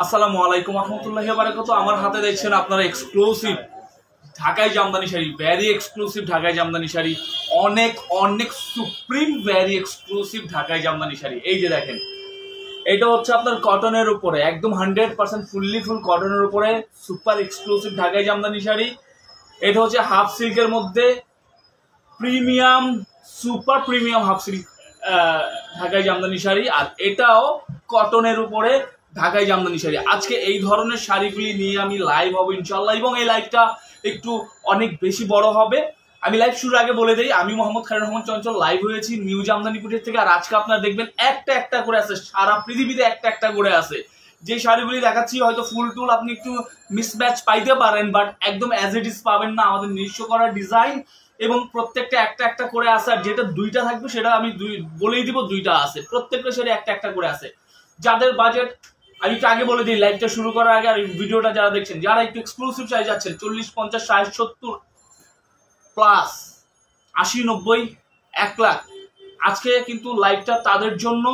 আসসালামু আলাইকুম রহমতুল্লাহি ওয়া বারাকাতুহু। আমার হাতে দেখছেন আপনারা এক্সক্লুসিভ ঢাকাই জামদানি শাড়ি, ভ্যারি এক্সক্লুসিভ ঢাকাই জামদানি শাড়ি, অনেক অনেক সুপ্রিম ভ্যারি এক্সক্লুসিভ ঢাকাই জামদানি শাড়ি। এই যে দেখেন, এটা হচ্ছে আপনার কটনের উপরে, একদম 100% ফুল কটনের উপরে সুপার এক্সক্লুসিভ ঢাকাই জামদানি শাড়ি। এটা হচ্ছে হাফ সিল্কের মধ্যে premium, super premium half silk ঢাকাই জামদানি শাড়ি, আর এটাও কটনের উপরে ঢাকাই জামদানি শাড়ি। আজকে এই ধরনের শাড়িগুলি নিয়ে আমি লাইভ হব ইনশাল্লাহ, এবং এই লাইভটা একটু অনেক বেশি বড় হবে। আমি লাইভ শুরুর আগে বলে দেই, আমি মোহাম্মদ খায়রুর রহমান চঞ্চল লাইভ হয়েছি নিউ জামদানি কুটির থেকে। আর আজকে আপনারা দেখবেন একটা একটা করে আছে, সারা পৃথিবীতে একটা একটা করে আছে। যে শাড়িগুলি দেখাচ্ছি হয়তো ফুল টুল আপনি একটু মিসম্যাচ পাইতে পারেন, বাট একদম অ্যাজ ইট ইজ পাবেন না। আমাদের নিজস্ব করা ডিজাইন এবং প্রত্যেকটা একটা একটা করে আছে, আর যেটা দুইটা থাকবে সেটা আমি বলেই দিব দুইটা আছে, প্রত্যেকটা শাড়ি একটা একটা করে আছে। যাদের বাজেট, আমি একটু আগে বলে দিই লাইভটা শুরু করার আগে, আর ভিডিওটা যারা দেখছেন, যারা একটু এক্সক্লুসিভ চাই যাচ্ছেন 40, 50, 60, 70 প্লাস 80, 90, 1 লাখ, আজকে কিন্তু লাইভটা তাদের জন্য,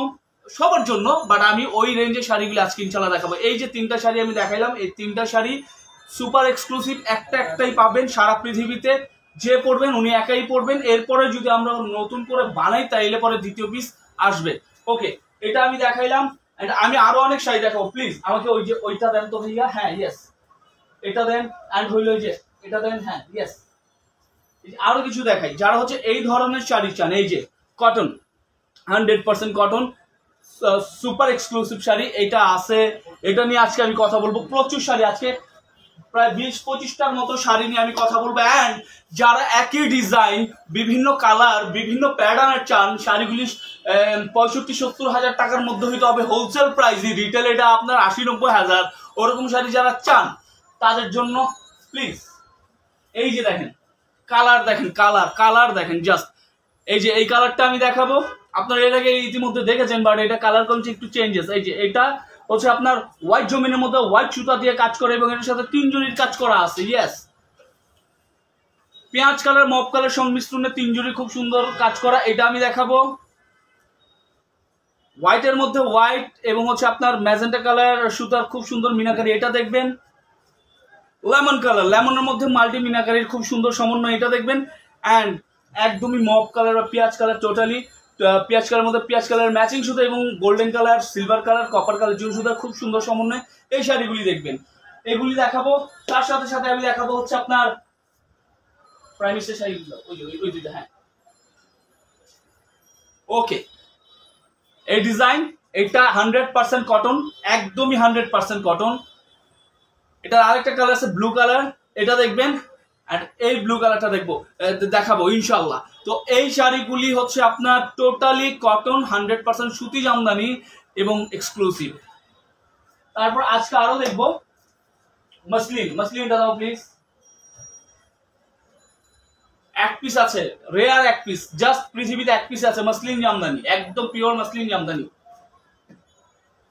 সবার জন্য, বাট আমি ওই রেঞ্জের শাড়িগুলো আজকে ইনশাল্লাহ দেখাবো। এই যে তিনটা শাড়ি আমি দেখাইলাম, এই তিনটা শাড়ি সুপার এক্সক্লুসিভ, একটা একটাই পাবেন সারা পৃথিবীতে। যে পড়বেন উনি একাই পড়বেন, এরপরে যদি আমরা নতুন করে বানাই তাইলে পরে দ্বিতীয় পিস আসবে। ওকে, এটা আমি দেখাইলাম, আমি আরো অনেক শাড়ি দেখাবো। প্লিজ আমাকে ওই যে ওইটা দেন তো ভাইয়া, হ্যাঁ ইয়েস, এটা দেন, অ্যান্ড হইল যে এটা দেন, হ্যাঁ ইয়েস। আরো কিছু দেখাই যারা হচ্ছে এই ধরনের শাড়ি চান। এই যে cotton, 100% cotton super exclusive sari, এটা আছে। এটা নিয়ে আজকে আমি কথা বলবো, প্রচুর শাড়ি আজকে, প্রায় 20-25টার মতো শাড়ি নিয়ে আমি কথা বলবো। অ্যান্ড যারা একই ডিজাইন, বিভিন্ন কালার, বিভিন্ন প্যাটার্নের চান, শাড়িগুলি 65-70 হাজার টাকার মধ্যে হইতে হবে হোলসেল প্রাইসে, রিটেল এটা আপনার 80-90 হাজার, ওরকম শাড়ি যারা চান তাদের জন্য প্লিজ এই যে দেখেন কালার, দেখেন কালার দেখেন জাস্ট। এই যে এই কালারটা আমি দেখাবো, আপনারা এর আগে ইতিমধ্যে দেখেছেন, বাট এটা কালার কমছে একটু চেঞ্জেস। এই যে এটা হচ্ছে আপনার হোয়াইট জমিনের মধ্যে হোয়াইট সুতা দিয়ে কাজ করে, এবং এর সাথে 3 জরির কাজ করা আছে। ইয়েস, পেঁয়াজ কালার মপ কালার সংমিশ্রণে 3 জরি খুব সুন্দর কাজ করা, এটা আমি দেখাবো। হোয়াইটের মধ্যে হোয়াইট এবং হচ্ছে আপনার ম্যাজেন্টা কালার সুতার খুব সুন্দর মিনাকারি, এটা দেখবেন। লেমন কালার, লেমনের মধ্যে মাল্টি মিনাকারির খুব সুন্দর সমন্বয়, এটা দেখবেন। অ্যান্ড একদমই মপ কালার বা পেঁয়াজ কালার, টোটালি পেঁয়াজ কালার মধ্যে পেঁয়াজ কালার ম্যাচিং সুতা এবং golden colour, silver colour, copper colour joule সুতা খুব সুন্দর সমন্বয়, এই শাড়িগুলি দেখবেন। এগুলি দেখাবো, তার সাথে সাথে আমি দেখাবো হচ্ছে আপনার প্রাইমিসের শাড়িগুলো, ওই দুইটা, হ্যাঁ ওকে। এই ডিজাইন, এটা 100% কটন, একদমই 100% কটন। এটা আরেকটা কালার আছে ব্লু কালার, এটা দেখবেন। আর এই ব্লু কালারটা দেখাবো ইনশাল্লাহ। তো এই শাড়িগুলি হচ্ছে আপনার টোটালি কটন, 100% সুতি জামদানি এবং এক্সক্লুসিভ। তারপর আজকে আরো দেখবো মসলিনটা দাও প্লিজ। এক পিস আছে, রেয়ার এক পিস, জাস্ট পৃথিবীতে এক পিস আছে মসলিন জামদানি, একদম পিওর মসলিন জামদানি।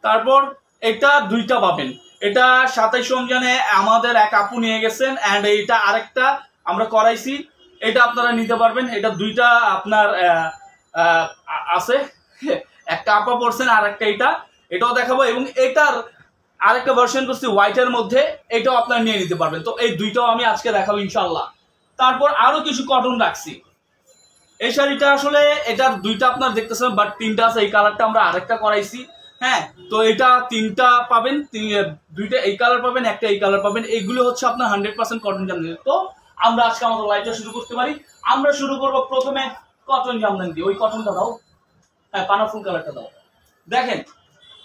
তারপর এটা দুইটা পাবেন, এটা 27 রমজানে আমাদের এক আপু নিয়ে গেছেন, অ্যান্ড এইটা আরেকটা আমরা করাইছি, এটা আপনারা নিতে পারবেন। এটা দুইটা আপনার আছে, একটা আপা পড়ছেন আর একটা এটাও দেখাবো, এবং এটার আরেকটা ভার্সন করছি হোয়াইটের মধ্যে, এটাও আপনারা নিয়ে নিতে পারবেন। তো এই দুইটাও আমি আজকে দেখাবো ইনশাল্লাহ। তারপর আরো কিছু কটন রাখছি। এই শাড়িটা আসলে এটার দুইটা আপনার দেখতেছেন, বাট তিনটা আছে, এই কালারটা আমরা আরেকটা করাইছি। হ্যাঁ, তো এটা তিনটা পাবেন, দুইটা এই কালার পাবেন, একটা এই কালার পাবেন। এগুলো হচ্ছে আপনার 100% কটন জামদানি। তো আমরা আজকে আমাদের লাইভটা শুরু করতে পারি। আমরা শুরু করবো প্রথমে কটন জামদানি দিয়ে। ওই কটনটা দাও, হ্যাঁ পানাফুল কালারটা দাও। দেখেন,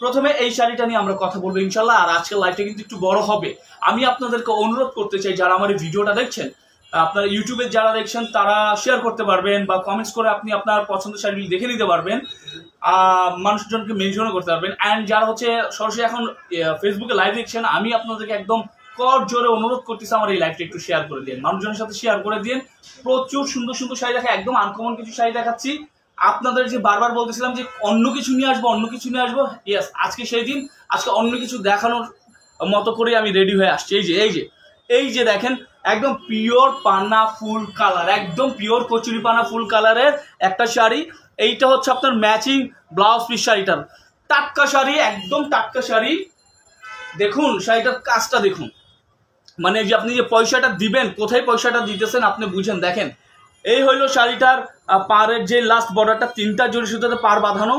প্রথমে এই শাড়িটা নিয়ে আমরা কথা বলবো ইনশাল্লাহ। আর আজকের লাইভটা কিন্তু একটু বড় হবে। আমি আপনাদেরকে অনুরোধ করতে চাই, যারা আমার এই ভিডিওটা দেখছেন, আপনারা ইউটিউবে যারা দেখছেন তারা শেয়ার করতে পারবেন, বা কমেন্টস করে আপনি আপনার পছন্দের শাড়িগুলি দেখে নিতে পারবেন, মানুষজনকে মেনশনও করতে পারবেন। অ্যান্ড যারা হচ্ছে সরাসরি এখন ফেসবুকে লাইভ দেখছেন, আমি আপনাদেরকে একদম কর জোরে অনুরোধ করতেছি, আমার এই লাইভটা একটু শেয়ার করে দিন, মানুষজনের সাথে শেয়ার করে দিন। প্রচুর সুন্দর সুন্দর শাড়ি দেখা, একদম আনকমন কিছু শাড়ি দেখাচ্ছি। আপনাদের যে বারবার বলতেছিলাম যে অন্য কিছু নিয়ে আসবো, ইয়েস আজকে সেই দিন। আজকে অন্য কিছু দেখানোর মতো করে আমি রেডি হয়ে আসছি। এই যে দেখেন, একদম পিওর পানা ফুল কালার, একদম পিওর কচুরি পানা ফুল কালারের একটা শাড়ি। এইটা হচ্ছে আপনার ম্যাচিং ব্লাউজ পিস শাড়িটার, টাটকা শাড়ি, একদম টাটকা শাড়ি। দেখুন শাড়িটার কাজটা দেখুন, মানে যে আপনি যে পয়সাটা দিবেন কোথায় পয়সাটা দিতেছেন আপনি বুঝেন। দেখেন এই হইলো শাড়িটার পাড়ের যে লাস্ট বর্ডারটা 3টা জরি সুতাতে পাড় বাঁধানো,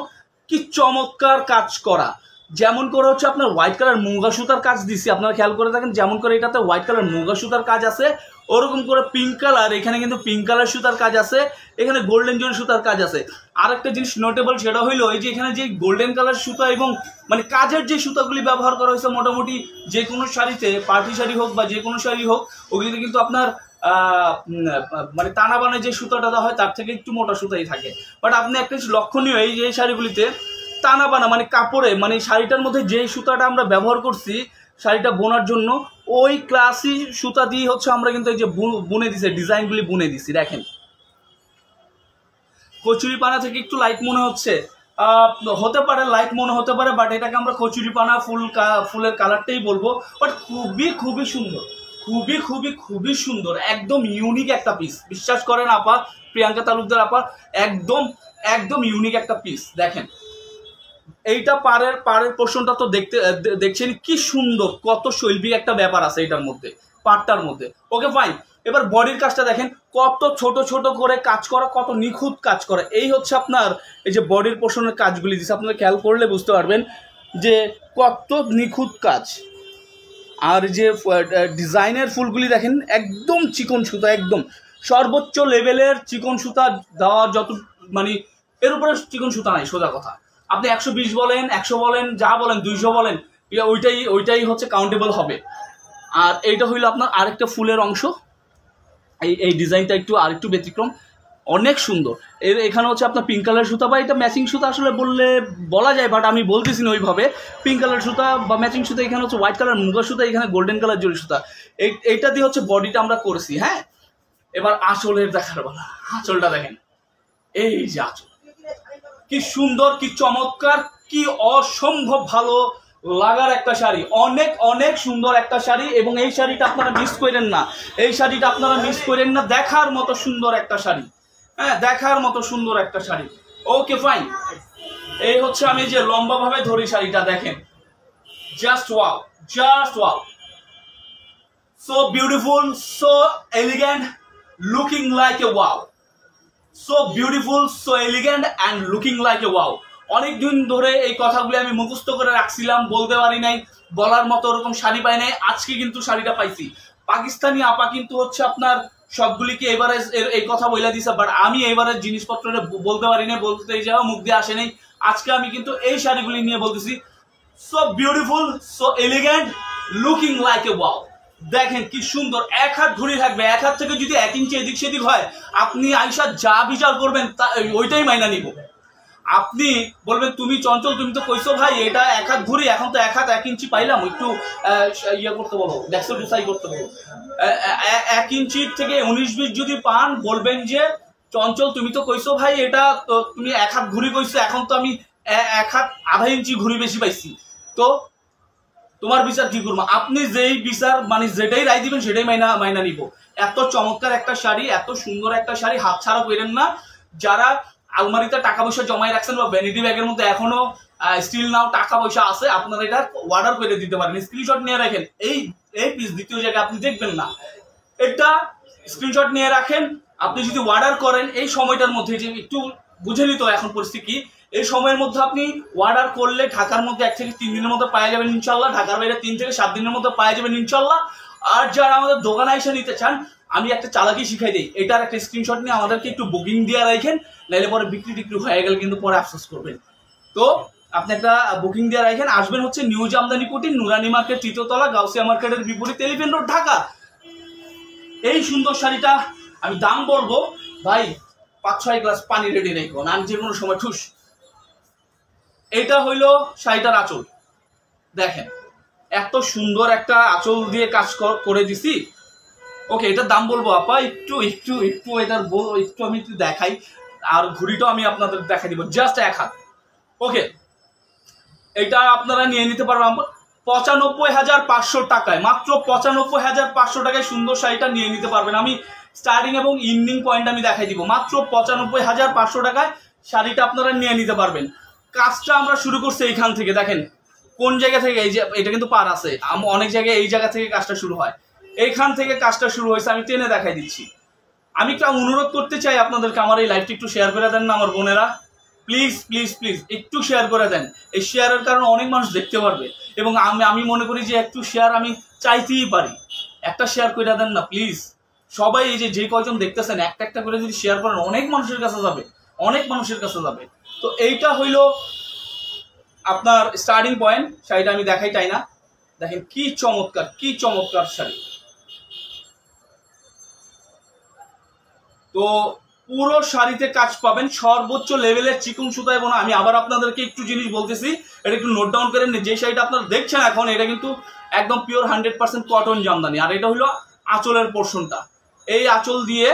কি চমৎকার কাজ করা। যেমন করে হচ্ছে আপনার হোয়াইট কালার মুগা সুতার কাজ দিছি, আপনারা খেয়াল করে থাকেন, যেমন করে এটাতে হোয়াইট কালার মুগা সুতার কাজ আছে, ওরকম করে পিঙ্ক কালার, এখানে কিন্তু পিঙ্ক কালার সুতার কাজ আছে, এখানে গোল্ডেন জরি সুতার কাজ আছে। আরেকটা জিনিস নোটেবল সেটা হইলো এই যে এখানে যে গোল্ডেন কালার সুতা এবং মানে কাজের যে সুতাগুলি ব্যবহার করা হয়েছে মোটামুটি যে কোনো শাড়িতে, পার্টি শাড়ি হোক বা যে কোনো শাড়ি হোক, ওগুলিতে কিন্তু আপনার মানে টানা বানে যে সুতাটা দেওয়া হয় তার থেকে একটু মোটা সুতাই থাকে। বাট আপনি একটা লক্ষণীয় এই যে শাড়িগুলিতে টানা বানা মানে কাপড়ে মানে শাড়িটার মধ্যে যে সুতাটা আমরা ব্যবহার করছি শাড়িটা বোনার জন্য, ওই ক্লাসি সুতা দিয়ে হচ্ছে আমরা কিন্তু এই যে বুনে দিছি, ডিজাইনগুলি বুনে দিছি। দেখেন কচুরি পানা থেকে একটু লাইট মনে হচ্ছে, হতে পারে লাইট মনে হতে পারে, বাট এটাকে আমরা কচুরি পানা ফুলের কালারটাই বলবো। বাট খুবই খুবই সুন্দর, খুবই খুবই খুবই সুন্দর, একদম ইউনিক একটা পিস। বিশ্বাস করেন আপা, প্রিয়াঙ্কা তালুকদার আপা, একদম একদম ইউনিক একটা পিস। দেখেন এইটা পাড়ের পোর্শনটা তো দেখছেন কি সুন্দর, কত শৈল্পিক একটা ব্যাপার আছে এটার মধ্যে, পাড়টার মধ্যে। ওকে ফাইন, এবার বডির কাজটা দেখেন কত ছোট ছোট করে কাজ করা, কত নিখুঁত কাজ করা। এই হচ্ছে আপনার এই যে বডির পোর্শনের কাজগুলি দিচ্ছে, আপনারা খেয়াল করলে বুঝতে পারবেন যে কত নিখুঁত কাজ। আর যে ডিজাইনের ফুলগুলি দেখেন একদম চিকন সুতা, একদম সর্বোচ্চ লেভেলের চিকন সুতা দেওয়া, যত মানে এর উপরে চিকন সুতা নাই সোজা কথা। আপনি 120 বলেন, 100 বলেন, যা বলেন, 200 বলেন, ওইটাই হচ্ছে কাউন্টেবল হবে। আর এইটা হইলো আপনার আরেকটা ফুলের অংশ, এই ডিজাইনটা আরেকটু ব্যতিক্রম, অনেক সুন্দর। এখানে হচ্ছে আপনার পিঙ্ক কালার সুতা, বা এটা ম্যাচিং সুতা আসলে বলা যায়, বাট আমি বলতেছি না ওইভাবে। পিঙ্ক কালার সুতা বা ম্যাচিং সুতা, এখানে হচ্ছে হোয়াইট কালার মুগা সুতা, এখানে গোল্ডেন কালার জরি সুতা, এইটা দিয়ে হচ্ছে বডিটা আমরা করেছি। হ্যাঁ, এবার আঁচলের দেখার বেলা, আঁচলটা দেখেন, এই যে আঁচল কি সুন্দর, কি চমৎকার, কি অসম্ভব ভালো লাগার একটা শাড়ি, অনেক অনেক সুন্দর একটা শাড়ি। এবং এই শাড়িটা আপনারা মিস করেন না, এই শাড়িটা আপনারা মিস করেন না, দেখার মতো সুন্দর একটা শাড়ি। হ্যাঁ, দেখার মতো সুন্দর একটা শাড়ি। ওকে ফাইন, এই হচ্ছে আমি যে লম্বা ভাবে ধরি শাড়িটা, দেখেন just wow, just wow, so beautiful, so elegant, looking like a wow, so beautiful, so elegant and looking like a wow. অনেক দিন ধরে এই কথাগুলি আমি মুখস্থ করে রাখছিলাম, বলতে পারি নাই, বলার মতো ওরকম শাড়ি পাই নাই। আজকে কিন্তু শাড়িটা পাইছি। পাকিস্তানি আপা কিন্তু হচ্ছে আপনার সবগুলিকে এভারেজ এই কথা বলে দিছে, বাট আমি এভারেজ জিনিসপত্র বলতে পারি নাই, বলতে যাওয়া মুখ দিয়ে আসে নাই। আজকে আমি কিন্তু এই শাড়িগুলি নিয়ে বলতেছি, so beautiful, so elegant, looking like a wow. দেখেন কি সুন্দর, এক হাত ঘুরি থাকবে, এক হাত থেকে যদি 1 ইঞ্চি এদিক সেদিক হয়, আপনি আইসা যা বিচার করবেন ওইটাই মাইনা নিব। আপনি বলবেন তুমি চঞ্চল, তুমি তো কইছো ভাই এটা 1 হাত ঘুরি, এখন তো 1 হাত 1 ইঞ্চি পাইলাম, একটু ইয়ে করতে বলো, দেখছো ডিসাই করতে বলো। 1 ইঞ্চির থেকে 19-20 যদি পান, বলবেন যে চঞ্চল তুমি তো কইছো ভাই এটা তুমি 1 হাত ঘুরি কইছো, এখন তো আমি 1 হাত আধা ইঞ্চি ঘুরি বেশি পাইছি, তো তোমার বিচার কি করবো? আপনি যেই বিচার মানে যেটাই রায় দিবেন সেটাই মাইনা নিব। এত চমৎকার একটা শাড়ি, এত সুন্দর একটা শাড়ি হাতছাড়া করেন না। যারা আলমারিতে টাকা পয়সা জমাই রাখছেন বা ভ্যানিটি ব্যাগের মধ্যে এখনো স্টিল নাও টাকা পয়সা আছে, আপনারা এটা অর্ডার করে দিতে পারেন। স্ক্রিনশট নিয়ে রাখেন, এই পিস দ্বিতীয় জায়গায় আপনি দেখবেন না, এটা স্ক্রিনশট নিয়ে রাখেন। আপনি যদি অর্ডার করেন এই সময়টার মধ্যে, যে একটু বুঝে নিত এখন পরিস্থিতি, এই সময়ের মধ্যে আপনি অর্ডার করলে ঢাকার মধ্যে 1 থেকে 3 দিনের মধ্যে পাওয়া যাবেন ইনশাল্লাহ, ঢাকার বাইরে 3 থেকে 7 দিনের মধ্যে পাওয়া যাবেন ইনশাল্লাহ। আর যারা আমাদের দোকানে এসে নিতে চান, আমি একটা চালাকি শিখাই দিই, এটার একটা স্ক্রিনশট নিয়ে আমাদেরকে একটু বুকিং দিয়ে রাখেন, নাইলে পরে বিক্রি টিক্রি হয়ে গেলে কিন্তু পরে আফসোস করবেন। তো আপনি একটা বুকিং দিয়ে রাখেন, আসবেন হচ্ছে নিউ জামদানি কুটি, নুরানি মার্কেট 3য় তলা, গাউসিয়া মার্কেটের বিপরীত, এলিফ্যান্ট রোড, ঢাকা। এই সুন্দর শাড়িটা আমি দাম বলবো ভাই 5-6 গ্লাস পানি রেডি রেখো, আমি যে কোনো সময় ঠুস। এটা হইলো শাড়িটার আঁচল, দেখেন এত সুন্দর একটা আঁচল দিয়ে কাজ করে দিছি। ওকে, এটার দাম বলবো আপা, একটু এটার একটু আমি একটু দেখাই, আর ঘুড়িটাও আমি আপনাদের দেখাই দিব, জাস্ট 1 হাত। ওকে, এটা আপনারা নিয়ে নিতে পারবেন 95,500 টাকায়, মাত্র 95,500 টাকায় সুন্দর শাড়িটা নিয়ে নিতে পারবেন। আমি স্টার্টিং এবং ইন্ডিং পয়েন্ট আমি দেখাই দিব, মাত্র 95,500 টাকায় শাড়িটা আপনারা নিয়ে নিতে পারবেন। কাজটা আমরা শুরু করছি এইখান থেকে, দেখেন কোন জায়গা থেকে, এই যে এটা কিন্তু পার আছে, অনেক জায়গায় এই জায়গা থেকে কাজটা শুরু হয়, এইখান থেকে কাজটা শুরু হয়েছে, আমি টেনে দেখাই দিচ্ছি। আমি একটা অনুরোধ করতে চাই আপনাদেরকে, আমার এই লাইভটি একটু শেয়ার করে দেন না আমার বোনেরা, প্লিজ প্লিজ প্লিজ একটু শেয়ার করে দেন। এই শেয়ারের কারণে অনেক মানুষ দেখতে পারবে, এবং আমি মনে করি যে একটু শেয়ার আমি চাইতেই পারি, একটা শেয়ার করে দেন না প্লিজ। সবাই এই যে কয়জন দেখতেছেন একটা একটা করে যদি শেয়ার করেন অনেক মানুষের কাছে যাবে, অনেক মানুষের কাছে যাবে। তো এইটা হইলো আপনার স্টার্টিং পয়েন্ট। শাড়িটা আমি দেখাই তাই না, দেখেন কি চমৎকার, কি চমৎকার শাড়ি। তো পুরো শাড়িতে কাজ পাবেন, সর্বোচ্চ লেভেলের চিকন সুতা। এবং আমি আবার আপনাদেরকে একটু জিনিস বলতেছি, এটা একটু নোট ডাউন করে নিন। যে শাড়িটা আপনারা দেখছেন এখন, এটা কিন্তু একদম পিওর 100% কটন জামদানি। আর এটা হলো আঁচলের পোর্শনটা, এই আঁচল দিয়ে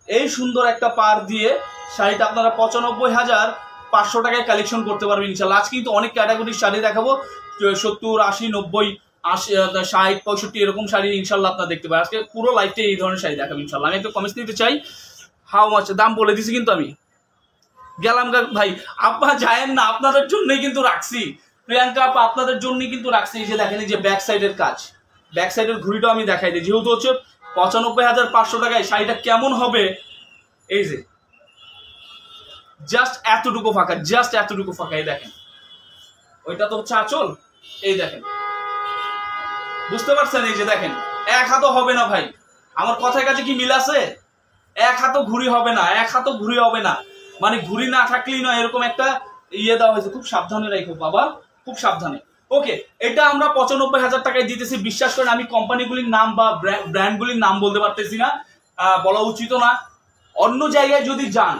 এই সুন্দর একটা পার দিয়ে শাড়িটা আপনারা 95,500 টাকায় কালেকশন করতে পারবেন ইনশাল্লাহ। আজ কিন্তু অনেক ক্যাটাগরির শাড়ি দেখাবো, 70, 80, 90, 80, 60, 65 এরকম শাড়ি ইনশাল্লাহ আপনারা দেখতে পাবেন। আজকে পুরো লাইফটা এই ধরনের শাড়ি দেখাবো ইনশাল্লাহ। আমি একটু কমেন্টস নিতে চাই, হাউ মাচ দাম বলে দিছি কিন্তু আমি গেলাম ভাই, আপনারা যায়েন না, আপনাদের জন্যই কিন্তু রাখছি প্রিয়াঙ্কা আপা, আপনাদের জন্যই কিন্তু রাখছি। এই যে দেখেন, এই যে ব্যাক সাইডের কাজ, ব্যাক সাইডের ঘুড়িটাও আমি দেখাই দিই, যেহেতু হচ্ছে 95,500 টাকায় শাড়িটা কেমন হবে। এই যে জাস্ট এতটুকু ফাঁকা, জাস্ট এতটুকু ফাঁকা, এই দেখেন, ওইটা তো হচ্ছে আঁচল, এই দেখেন, বুঝতে পারছেন? এই যে দেখেন, এক হাতও হবে না ভাই, আমার কথার কাছে কি মিল আছে? এক হাতও ঘুড়ি হবে না, এক হাতও ঘুড়ি হবে না, মানে ঘুড়ি না থাকলেই নয়, এরকম একটা ইয়ে দেওয়া হয়েছে। খুব সাবধানে রাখো বাবা, খুব সাবধানে। ওকে, এটা আমরা 95,000 টাকায় দিতেছি। বিশ্বাস করেন আমি কোম্পানিগুলির নাম বা ব্র্যান্ডগুলির নাম বলতে পারতেছি না, বলা উচিত না। অন্য জায়গায় যদি যান,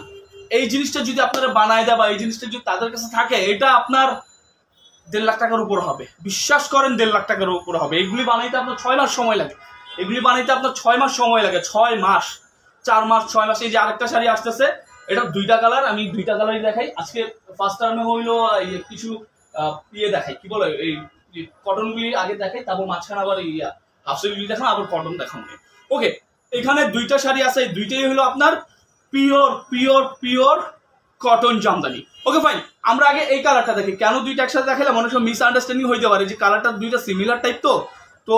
এই জিনিসটা যদি আপনারা বানায় দেয় বা এই জিনিসটা যদি তাদের কাছে থাকে, এটা আপনার 1.5 লাখ টাকার উপর হবে। বিশ্বাস করেন 1.5 লাখ টাকার উপর হবে। এগুলি বানাইতে আপনার 6 মাস সময় লাগে, এগুলি বানাইতে আপনার 6 মাস সময় লাগে, 6 মাস, 4 মাস, 6 মাস। এই যে আরেকটা শাড়ি আসতেছে, এটা 2টা কালার, আমি 2টা কালারই দেখাই আজকে। ফার্স্ট টার্মে হইলো কিছু ইয়ে দেখাই, কি বলে, এই কটনগুলি আগে দেখাই, তারপর মাঝখানে আবার হাফসেলগুলি দেখান, আবার কটন দেখান। ওকে, এখানে 2টা শাড়ি আছে, এই 2টাই হলো আপনার pure pure pure cotton Jamdani. Okay fine, আমরা আগে এই কালারটা দেখি। কেন 2টা একসাথে দেখালাম, অনেক সময় মিসআন্ডারস্ট্যান্ডিং হইতে পারে, যে কালারটা 2টা সিমিলার টাইপ, তো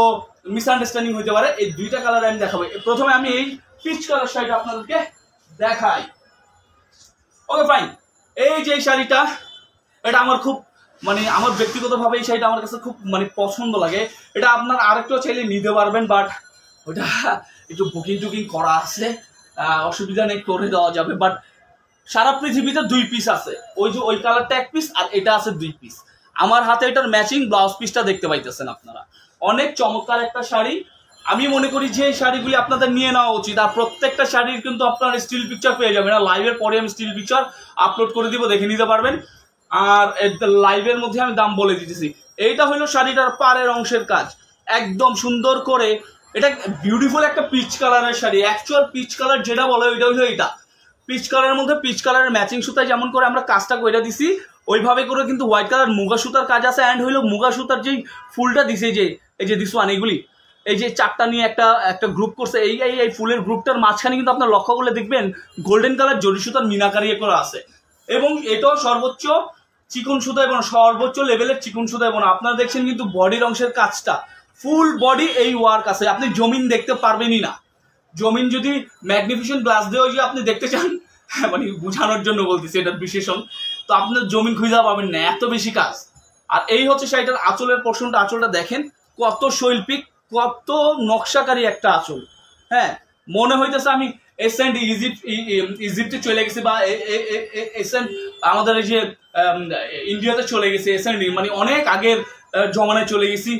মিসআন্ডারস্ট্যান্ডিং হইতে পারে। এই 2টা কালার আমি দেখাবো। প্রথমে আমি এই পিচ কালার শাড়িটা আপনাদেরকে দেখাই। ওকে ফাইন, এই যে শাড়িটা, এটা আমার খুব মানে আমার ব্যক্তিগতভাবে এই শাড়িটা আমার কাছে খুব মানে পছন্দ লাগে। এটা আপনার আরেকটু চাইলে নিতে পারবেন, বাট ওটা একটু বুকিং টুকিং করা আছে, অসুবিধা নেই, করে দেওয়া যাবে। বাট সারা পৃথিবীতে 2 পিস আছে, ওই যে ওই কালারটা 1 পিস, আর এটা আছে 2 পিস। আমার হাতে এটার ম্যাচিং ব্লাউজ পিসটা দেখতে পাইতেছেন আপনারা। অনেক চমৎকার একটা শাড়ি। আমি মনে করি যে এই শাড়িগুলি আপনাদের নিয়ে নেওয়া উচিত। আর প্রত্যেকটা শাড়ির কিন্তু আপনার স্টিল পিকচার পেয়ে যাবেন, আর লাইভের পরে আমি স্টিল পিকচার আপলোড করে দিব, দেখে নিতে পারবেন। আর লাইভের মধ্যে আমি দাম বলে দিতেছি। এইটা হলো শাড়িটার পাড়ের অংশের কাজ, একদম সুন্দর করে। এটা বিউটিফুল একটা পিচ কালারের শাড়ি, অ্যাকচুয়াল পিচ কালার যেটা বলে ওইটা হলো এইটা। পিচ কালারের মধ্যে পিচ কালারের ম্যাচিং সুতায় যেমন করে আমরা কাজটা করে দিছি, ওইভাবে করে কিন্তু হোয়াইট কালার মুগা সুতার কাজ আছে। অ্যান্ড হইলো মুগা সুতার যেই ফুলটা দিছে, এই যে দিস ওয়ান, এইগুলি এই যে 4টা নিয়ে একটা গ্রুপ করছে, এই ফুলের গ্রুপটার মাঝখানে কিন্তু আপনার লক্ষ্য করলে দেখবেন গোল্ডেন কালার জরি সুতার মিনাকারি করা আছে। এবং এটাও সর্বোচ্চ চিকন সুতা এবং সর্বোচ্চ লেভেলের চিকন সুতা। এবং আপনারা দেখছেন কিন্তু বডির অংশের কাজটা ফুল বডি এই ওয়ার্ক আছে, আপনি জমিন দেখতে পারবেনই না। জমিন যদি ম্যাগনিফিকেশন গ্লাস দিয়েও যে আপনি দেখতে চান, মানে বোঝানোর জন্য বলতেছি এটার বিশেষণ, তো আপনার জমিন খুঁজে পাবেন না, এত বেশি কাজ। আর এই হচ্ছে শাড়িটার আঁচলের পোর্শনটা, আঁচলটা দেখেন কত শৈল্পিক, কত নকশাকারী একটা আঁচল। হ্যাঁ, মনে হইতেছে আমি এসেন্ট ইজিপ্টে চলে গেছি, বা এসেন্ট আমাদের এই যে ইন্ডিয়াতে চলে গেছি, এসেন্ট মানে অনেক আগের জমানায় চলে গেছি।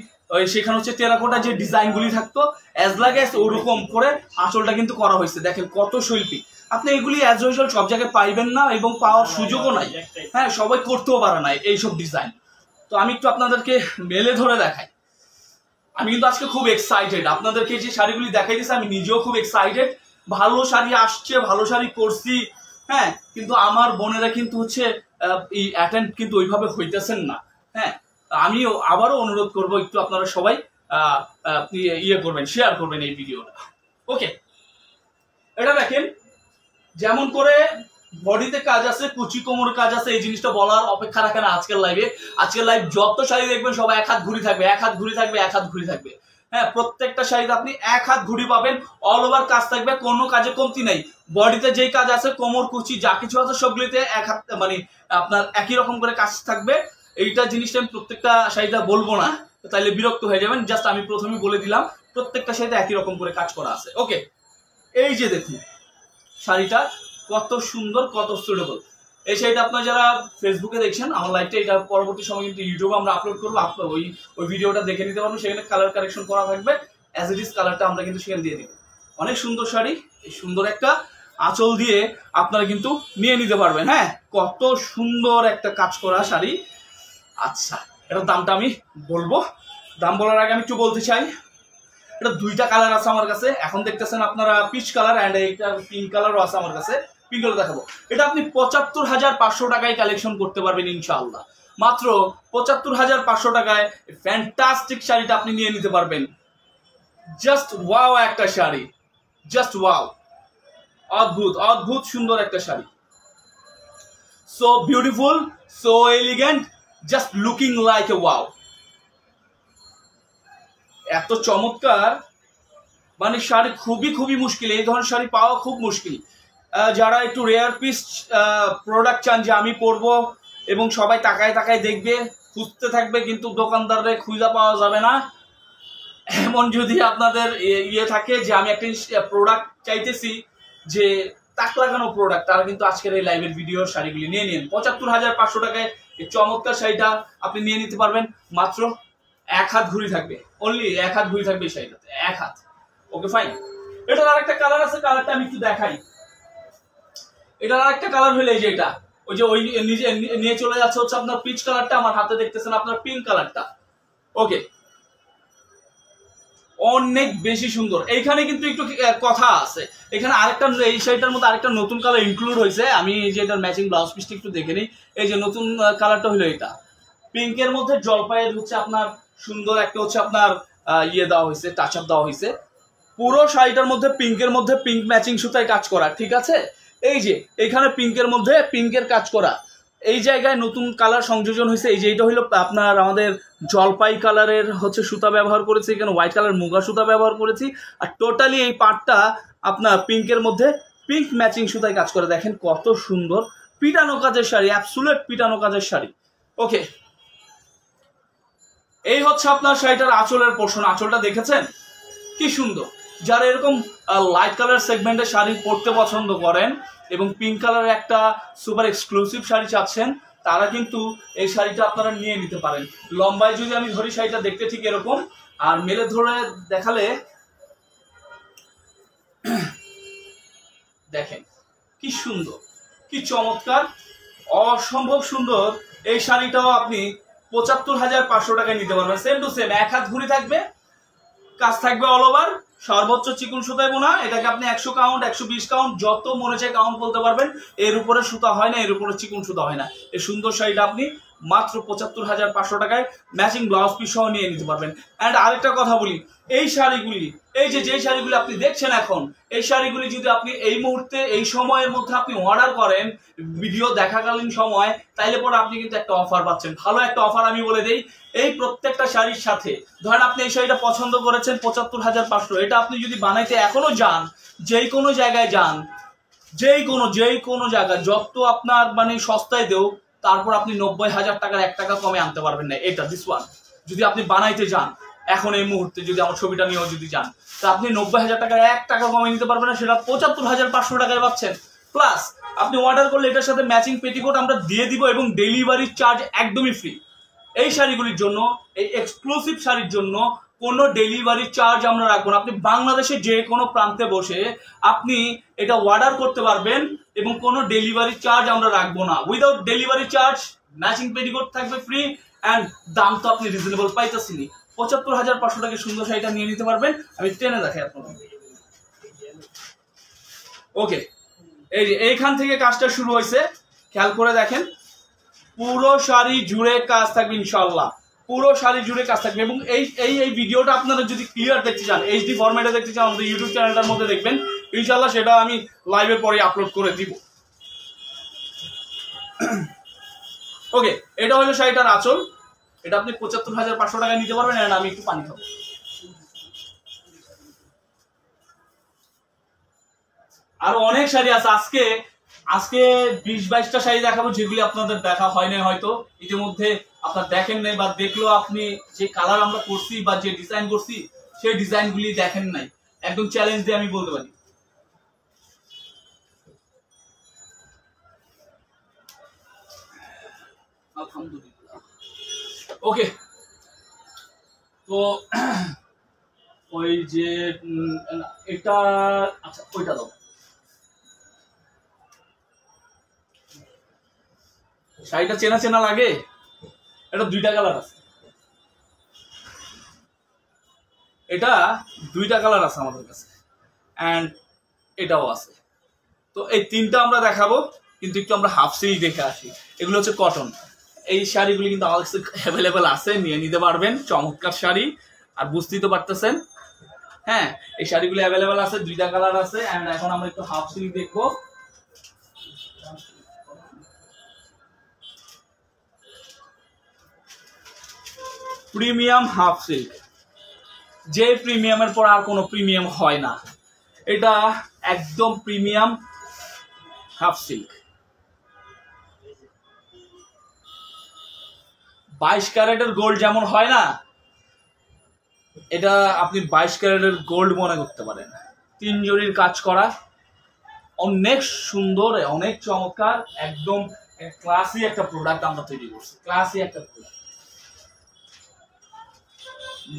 সেখানে হচ্ছে টেরাকোটা যে ডিজাইনগুলি থাকতো, অ্যাজ লাগে ওরকম করে আঁচলটা কিন্তু করা হয়েছে। দেখেন কত শৈল্পিক। আপনি এগুলি অ্যাজ ইউজুয়াল সব জায়গায় পাইবেন না, এবং পাওয়ার সুযোগও নাই। হ্যাঁ, সবাই করতেও পারে না এইসব ডিজাইন। তো আমি একটু আপনাদেরকে মেলে ধরে দেখাই। আমি কিন্তু আজকে খুব এক্সাইটেড, আপনাদেরকে যে শাড়িগুলি দেখাই দিয়েছি আমি নিজেও খুব এক্সাইটেড। ভালো শাড়ি আসছে, ভালো শাড়ি করছি, হ্যাঁ, কিন্তু আমার বোনেরা কিন্তু হচ্ছে এই অ্যাটেন্ড কিন্তু ওইভাবে হইতেছেন না। হ্যাঁ, আমিও আবারও অনুরোধ করব, একটু আপনারা সবাই ইয়ে করবেন, শেয়ার করবেন এই ভিডিওটা। ওকে, এটা দেখেন যেমন করে বডিতে কাজ আছে, কুচি কোমর কাজ আছে, এই জিনিসটা বলার অপেক্ষা রাখে না আজকের লাইভে। আজকের লাইভ যত শাড়ি দেখবেন সবাই এক হাত ঘুরি থাকবে, এক হাত ঘুরি থাকবে, এক হাত ঘুরি থাকবে। হ্যাঁ, প্রত্যেকটা শাড়িতে আপনি এক হাত ঘুরি পাবেন, অল ওভার কাজ থাকবে, কোনো কাজে কমতি নাই। বডিতে যেই কাজ আছে, কোমর কুচি যা কিছু আছে সবগুলিতে এক হাত মানে আপনার একই রকম করে কাজ থাকবে। এইটা জিনিসটা আমি প্রত্যেকটা শাড়িটা বলবো না, তাইলে বিরক্ত হয়ে যাবেন। জাস্ট আমি প্রথমেই বলে দিলাম প্রত্যেকটা শাড়িতে একই রকম করে কাজ করা আছে। ওকে, এই যে দেখুন শাড়িটা কত সুন্দর, কত সুটেবল। এই শাড়িটা আপনার যারা ফেসবুকে দেখছেন আমার লাইভটা, এটা পরবর্তী সময় কিন্তু ইউটিউবে আমরা আপলোড করবো, আপনার ওই ভিডিওটা দেখে নিতে পারবেন। সেখানে কালার কারেকশন করা থাকবে, অ্যাজ ইট ইজ কালারটা আমরা কিন্তু সেখানে দিয়ে দিব। অনেক সুন্দর শাড়ি, এই সুন্দর একটা আঁচল দিয়ে আপনারা কিন্তু নিয়ে নিতে পারবেন। হ্যাঁ, কত সুন্দর একটা কাজ করা শাড়ি। আচ্ছা, এটার দামটা আমি বলবো। দাম বলার আগে আমি একটু বলতে চাই, এটা দুইটা কালার আছে আমার কাছে। এখন দেখতেছেন আপনারা পিচ কালার অ্যান্ড একটা পিঙ্ক কালারও আছে আমার কাছে। পিঙ্ক কালার দেখাবো। এটা আপনি ৭৫,৫০০ টাকায় কালেকশন করতে পারবেন ইনশাআল্লাহ। মাত্র ৭৫,৫০০ টাকায় ফ্যান্টাস্টিক শাড়িটা আপনি নিয়ে নিতে পারবেন। জাস্ট ওয়াও একটা শাড়ি, জাস্ট ওয়াও, অদ্ভুত অদ্ভুত সুন্দর একটা sari. So beautiful, so elegant, just looking like a wow. এত চমৎকার মানে শাড়ি খুবই খুবই মুশকিল, এই ধরনের শাড়ি পাওয়া খুব মুশকিল। যারা একটু রেয়ার পিস প্রোডাক্ট চান যে আমি পরবো এবং সবাই তাকায় তাকায় দেখবে, খুঁজতে থাকবে কিন্তু দোকানদারে খুঁজে পাওয়া যাবে না, এমন যদি আপনাদের ইয়ে থাকে যে আমি একটা প্রোডাক্ট চাইতেছি যে তাক লাগানো প্রোডাক্ট, তারা কিন্তু আজকের এই লাইভের ভিডিওর শাড়িগুলি নিয়ে নিন। ৭৫,৫০০ টাকায় এই চমৎকার শাড়িটা আপনি নিয়ে নিতে পারবেন। মাত্র এক হাত ঘুরি থাকবে, অনলি এক হাত ঘুরি থাকবে এই শাড়িটাতে, এক হাত। Okay fine. এটার আরেকটা কালার আছে, কালারটা আমি একটু দেখাই। এটার আরেকটা কালার হলো এই যে এটা, ওই যে ওই নিজে নিয়ে চলে যাচ্ছে হচ্ছে আপনার পিচ কালারটা, আমার হাতে দেখতেছেন আপনার পিঙ্ক কালারটা। ওকে, অনেক বেশি সুন্দর। এইখানে কিন্তু একটু কথা আছে, এখানে আরেকটা এই শাড়িটার মধ্যে আরেকটা নতুন কালার ইনক্লুড হয়েছে। আমি এই যে এটার ম্যাচিং ব্লাউজ পিসটা একটু দেখে নিই। এই যে নতুন কালারটা হলো এটা, পিঙ্কের মধ্যে জলপাইয়ের হচ্ছে আপনার সুন্দর একটা হচ্ছে আপনার ইয়ে দেওয়া হয়েছে, টাচ আপ দেওয়া হয়েছে। পুরো শাড়িটার মধ্যে পিঙ্কের মধ্যে পিঙ্ক ম্যাচিং সুতায় কাজ করা, ঠিক আছে। এই যে এখানে পিঙ্কের মধ্যে পিঙ্কের কাজ করা, এই জায়গায় নতুন কালার সংযোজন হয়েছে। এই যে এটা হইলো আপনার আমাদের জলপাই কালারের হচ্ছে সুতা ব্যবহার করেছি, এখানে হোয়াইট কালার মুগা সুতা ব্যবহার করেছি, আর টোটালি এই পার্টটা আপনার পিঙ্কের মধ্যে পিঙ্ক ম্যাচিং সুতায় কাজ করে। দেখেন কত সুন্দর পিটানো কাজের শাড়ি, অ্যাবসুলেট পিটানো কাজের শাড়ি। ওকে, এই হচ্ছে আপনার শাড়িটার আঁচলের পোর্শন। আঁচলটা দেখেছেন কি সুন্দর। যারা এরকম লাইট কালার সেগমেন্টের শাড়ি পরতে পছন্দ করেন এবং পিঙ্ক কালারের একটা সুপার এক্সক্লুসিভ শাড়ি চাচ্ছেন, তারা কিন্তু এই শাড়িটা আপনারা নিয়ে নিতে পারেন। লম্বায় যদি আমি ধরি শাড়িটা দেখতে ঠিক এরকম, আর মেলে ধরে দেখালে দেখেন কি সুন্দর, কি চমৎকার, অসম্ভব সুন্দর। এই শাড়িটাও আপনি ৭৫,৫০০ টাকায় নিতে পারবেন। সেম টু সেম, এক হাত ঘুরি থাকবে, কাজ থাকবে অল ওভার, সর্বোচ্চ চিকন সুতায় বোনা। এটাকে আপনি ১০০ কাউন্ট ১২০ কাউন্ট যত মনে চায় কাউন্ট বলতে পারবেন। এর উপরে সুতা হয় না, এর উপরে চিকন সুতা হয় না। এই সুন্দর শাড়িটা আপনি মাত্র ৭৫,৫০০ টাকায় ম্যাচিং ব্লাউজ পিস সহ নিয়ে নিতে পারবেন। অ্যান্ড আরেকটা কথা বলি, এই শাড়িগুলি, এই যে শাড়িগুলি আপনি দেখছেন এখন, এই শাড়িগুলি যদি আপনি এই মুহূর্তে এই সময়ের মধ্যে আপনি অর্ডার করেন ভিডিও দেখাকালীন সময়, তাইলে পরে আপনি কিন্তু একটা অফার পাচ্ছেন। ভালো একটা অফার আমি বলে দেই, এই প্রত্যেকটা শাড়ির সাথে ধরেন আপনি এই শাড়িটা পছন্দ করেছেন ৭৫,৫০০, এটা আপনি যদি বানাইতে এখনো যান, যেই কোনো জায়গায় যান, যেই কোনো জায়গায় যত আপনার মানে সস্তায় দেও, তারপর আপনি ৯০,০০০ টাকার ১ টাকা কমে আনতে পারবেন না। এটা দিস ওয়ান যদি আপনি বানাইতে যান এখন এই মুহূর্তে, যদি আমার ছবিটা নিয়েও যদি যান, তা আপনি ৯০,০০০ টাকার ১ টাকা কমে নিতে পারবেন না, সেটা ৭৫,৫০০ টাকায় পাচ্ছেন। প্লাস আপনি অর্ডার করলে এটার সাথে ম্যাচিং পেটিকোট আমরা দিয়ে দিব এবং ডেলিভারি চার্জ একদমই ফ্রি। এই শাড়িগুলির জন্য, এই এক্সক্লুসিভ শাড়ির জন্য কোনো ডেলিভারি চার্জ আমরা রাখবো না। আপনি বাংলাদেশে যে কোনো প্রান্তে বসে আপনি এটা অর্ডার করতে পারবেন এবং কোনো ডেলিভারি চার্জ আমরা রাখবো না। Without delivery charge matching petticoat থাকবে ফ্রি, অ্যান্ড দাম তো আপনি রিজনেবল পাইতেছেনই। ৭৫,৫০০ টাকায় সুন্দর শাড়িটা নিয়ে নিতে পারবেন। আমি টেনে দেখাই আপনাকে। ওকে, এই যে এইখান থেকে কাজটা শুরু হয়েছে, খেয়াল করে দেখেন, পুরো শাড়ি জুড়ে কাজ থাকবে ইনশাআল্লাহ, পুরো শাড়ি জুড়ে কাজ থাকবে। এবং এই ভিডিওটা আপনারা যদি ক্লিয়ার দেখতে চান, এইচডি ফরম্যাটে দেখতে চান, আমাদের ইউটিউব চ্যানেলটার মধ্যে দেখবেন ইনশাআল্লাহ, সেটা আমি লাইভের পরে আপলোড করে দিব। ওকে, এটা হলো শাড়িটার আঁচল। এটা আপনি ৭৫,৫০০ টাকায় নিতে পারবেন। এন্ড আমি একটু পানি খাবো। আরো অনেক শাড়ি আছে। আজকে ২০-২২টা শাড়ি দেখাবো, যেগুলি আপনাদের দেখা হয় না হয়তো ইতিমধ্যে, আপনার দেখেন নাই, বা দেখলেও আপনি যে কালার আমরা করছি বা যে ডিজাইন করছি সেই ডিজাইনগুলি দেখেন নাই। একদম চ্যালেঞ্জ দিয়ে আমি বলতে পারি। আলহামদুলিল্লাহ। ওকে, তো ওই যে এটা, আচ্ছা ওইটা দাও। শাড়িটা চেনা চেনা লাগে। এটা 2টা কালার আছে, এটা 2টা কালার আছে আমাদের কাছে, অ্যান্ড এটাও আছে। তো এই 3টা আমরা দেখাবো, কিন্তু একটু আমরা হাফ সিল্ক দেখে আসি। এগুলো হচ্ছে কটন। এই শাড়িগুলি কিন্তু আমাদের কাছে অ্যাভেলেবেল আছে, নিয়ে নিতে পারবেন। চমৎকার শাড়ি, আর বুঝতেই তো পারতেছেন। হ্যাঁ, এই শাড়িগুলি অ্যাভেলেবেল আছে, 2টা কালার আছে। অ্যান্ড এখন আমরা একটু হাফ সিল্ক দেখবো। প্রিমিয়াম হাফ সিল্ক, যে প্রিমিয়ামের পর আর কোনো প্রিমিয়াম হয় না। এটা একদম প্রিমিয়াম হাফ সিল্ক। 22 ক্যারেটের গোল্ড যেমন হয় না, এটা আপনি 22 ক্যারেটের গোল্ড মনে করতে পারেন। 3 জরির কাজ করা, অনেক সুন্দর, অনেক চমৎকার, একদম ক্লাসি একটা প্রোডাক্ট আমরা তৈরি করছি। ক্লাসি একটা প্রোডাক্ট,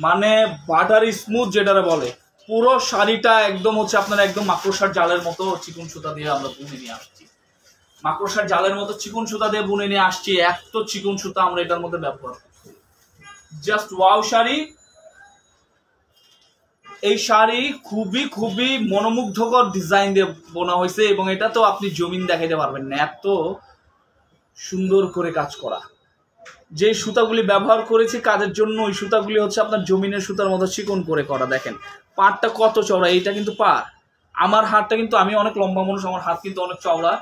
মানে বাটার স্মুথ যেটারে বলে। পুরো শাড়িটা একদম হচ্ছে আপনার একদম মাকড়সার জালের মতো চিকন সুতা দিয়ে আমরা বুনে নিয়ে আসছি। মাকড়সার জালের মতো চিকন সুতা দিয়ে বুনে নিয়ে আসছি। এত চিকন সুতা আমরা এটার মধ্যে ব্যবহার করছি। Just wow sari. এই শাড়ি খুবই খুবই মনোমুগ্ধকর ডিজাইন দিয়ে বোনা হয়েছে, এবং এটা তো আপনি জমিন দেখাইতে পারবেন না, এত সুন্দর করে কাজ করা। যে সুতাগুলি ব্যবহার করেছি কাজের জন্য, ওই সুতাগুলি হচ্ছে আপনার জমিনের সুতার মতো চিকন করে করা। দেখেন পাড়টা কত চওড়া, এইটা কিন্তু পাড়। আমার হাতটা কিন্তু, আমি অনেক লম্বা মানুষ, আমার হাত কিন্তু অনেক চওড়া।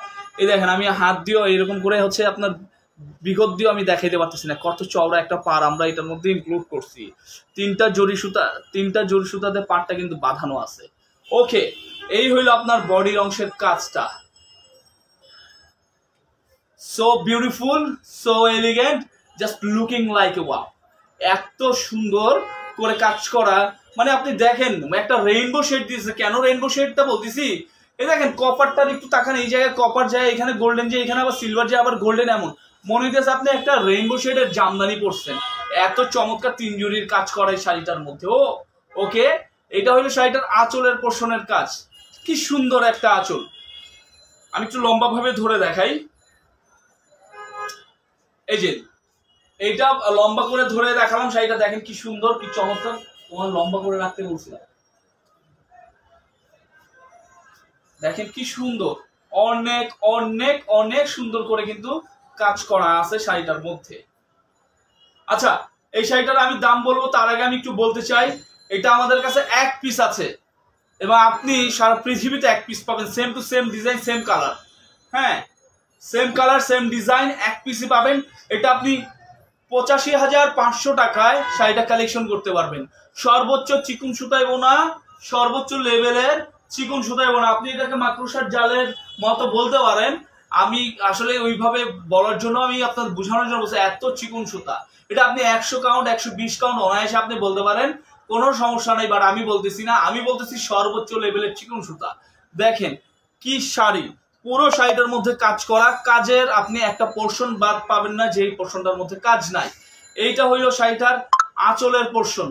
এই দেখেন আমি হাত দিয়েও এরকম করে হচ্ছে আপনার বিগত দিয়েও আমি দেখাইতে পারতেছি না কত চওড়া একটা পাড় আমরা এটার মধ্যে ইনক্লুড করছি। 3টা জরি সুতাতে পাড়টা কিন্তু বাঁধানো আছে। ওকে, এই হইলো আপনার বডির অংশের কাজটা। So beautiful, so elegant, just looking like a wow. এত সুন্দর করে কাজ করা, মানে আপনি দেখেন একটা রেইনবো শেড দিয়েছে। কেন রেইনবো শেডটা বলতেছি, এই দেখেন কপারটার একটু তাকান, এই জায়গায় কপার যায়, এখানে গোল্ডেন যায়, এখানে আবার সিলভার যায়, আবার গোল্ডেন। এমন মনে হইতেছে আপনি একটা রেইনবো শেডের জামদানি পরছেন। এত চমৎকার 3 জরির কাজ করা এই শাড়িটার মধ্যে। ওকে, এটা হলো শাড়িটার আঁচলের পোর্শনের কাজ। কি সুন্দর একটা আঁচল। আমি একটু লম্বা ভাবে ধরে দেখাই। এই যে এইটা লম্বা করে ধরে দেখালাম শাড়িটা, দেখেন কি সুন্দর, কি চমৎকার। তোমার লম্বা করে রাখতে বলছিলাম, দেখেন কি সুন্দর, অনেক অনেক অনেক সুন্দর করে কিন্তু কাজ করা আছে শাড়িটার মধ্যে। আচ্ছা, এই শাড়িটার আমি দাম বলবো তার আগে আমি একটু বলতে চাই, এটা আমাদের কাছে 1 পিস আছে, এবং আপনি সারা পৃথিবীতে 1 পিস পাবেন। Same to same design, same colour. হ্যাঁ, সেম কালার, সেম ডিজাইন, 1 পিসই পাবেন। এটা আপনি 85,500 টাকায় শাড়িটা কালেকশন করতে পারবেন। সর্বোচ্চ চিকন সুতায় বোনা, সর্বোচ্চ লেভেলের চিকন সুতায় বোনা। আপনি এটাকে মাকড়সার জালের মতো বলতে পারেন। আমি আসলে ওইভাবে বলার জন্য, আমি আপনার বোঝানোর জন্য বলছি, এত চিকন সুতা। এটা আপনি 100 কাউন্ট 120 কাউন্ট অনায়াসে আপনি বলতে পারেন, কোনো সমস্যা নেই। বাট আমি বলতেছি না, আমি বলতেছি সর্বোচ্চ লেভেলের চিকন সুতা। দেখেন কি শাড়ি, পুরো শাড়িটার মধ্যে কাজ করা। কাজের আপনি একটা পোর্শন বাদ পাবেন না যেই পোর্শনটার মধ্যে কাজ নাই। এইটা হইল শাড়িটার আঁচলের পোর্শন।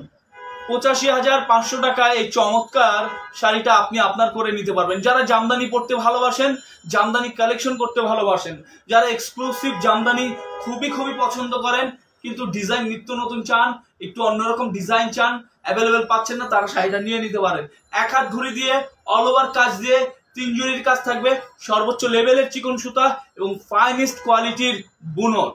85,500 টাকায় এই চমৎকার শাড়িটা আপনি আপনার করে নিতে পারবেন। যারা জামদানি পরতে ভালোবাসেন, জামদানি কালেকশন করতে ভালোবাসেন, যারা এক্সক্লুসিভ জামদানি খুবই খুবই পছন্দ করেন, কিন্তু ডিজাইন নিত্য নতুন চান, একটু অন্যরকম ডিজাইন চান, অ্যাভেলেবেল পাচ্ছেন না, তারা শাড়িটা নিয়ে নিতে পারেন। 1 হাত ঘুরি দিয়ে অল ওভার কাজ দিয়ে 3 জরির কাজ থাকবে, সর্বোচ্চ লেভেলের চিকন সুতা এবং ফাইনেস্ট কোয়ালিটির বুনন।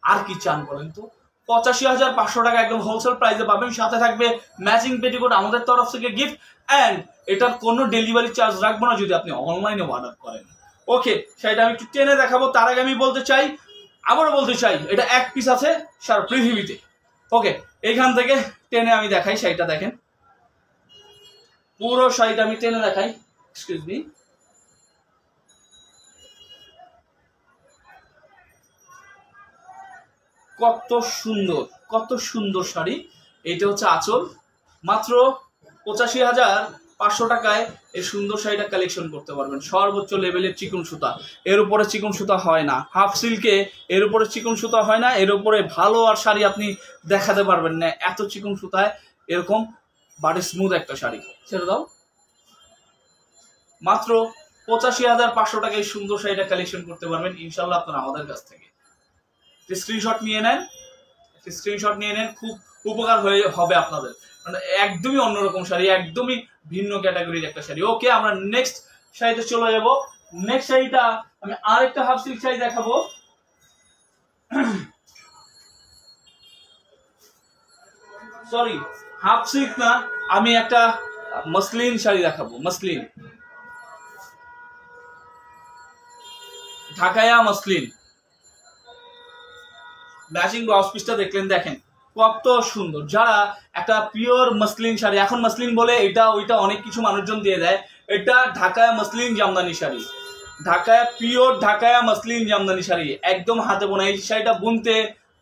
আর কি চান বলেন তো? 85,500 টাকা একদম হোলসেল প্রাইসে পাবেন। সাথে থাকবে ম্যাচিং পেটিকোট আমাদের তরফ থেকে গিফট। অ্যান্ড এটার কোনো ডেলিভারি চার্জ রাখবো না যদি আপনি অনলাইনে অর্ডার করেন। ওকে, শাড়িটা আমি একটু টেনে দেখাবো। তার আগে আমি আবারও বলতে চাই এটা এক পিস আছে সারা পৃথিবীতে। ওকে, এইখান থেকে টেনে আমি দেখাই শাড়িটা, দেখেন পুরো শাড়িটা আমি টেনে দেখাই। এক্সকিউজ মি, কত সুন্দর শাড়ি। এটা হচ্ছে আঁচল। মাত্র 85,500 টাকায় এই সুন্দর শাড়িটা কালেকশন করতে পারবেন। সর্বোচ্চ লেভেলের চিকন সুতা, এর উপরে চিকন সুতা হয় না। হাফ সিল্কে এর উপরে চিকন সুতা হয় না, এর উপরে ভালো আর শাড়ি আপনি দেখাতে পারবেন না, এত চিকন সুতায় এরকম বাড়ি স্মুথ একটা শাড়ি। ছেড়ে দাও। মাত্র 85,500 টাকায় এই সুন্দর শাড়িটা কালেকশন করতে পারবেন ইনশাল্লাহ আপনারা আমাদের কাছ থেকে। স্ক্রিনশট নিয়ে নেন, খুব উপকার হবে আপনাদের। মানে একদমই অন্যরকম শাড়ি, একদমই ভিন্ন ক্যাটাগরির একটা শাড়ি। ওকে, আমরা নেক্সট শাড়িতে চলে যাব। নেক্সট শাড়িটা আমি আরেকটা হাফ সিল্ক শাড়ি দেখাবো। সরি, হাফ সিল্ক না, আমি একটা মসলিন শাড়ি দেখাবো। মসলিন, ঢাকায়া মসলিন। ম্যাচিং ব্লাউজ পিসটা দেখলেন, দেখেন কত সুন্দর। যারা একটা পিওর মসলিন শাড়ি, এখন মসলিন বলে এটা ওইটা অনেক কিছু মানুষজন দিয়ে দেয়, এটা ঢাকায়া মসলিন জামদানি শাড়ি, পিওর ঢাকায়া মসলিন জামদানি শাড়ি, একদম হাতে বোনা। এই শাড়িটা বুনতে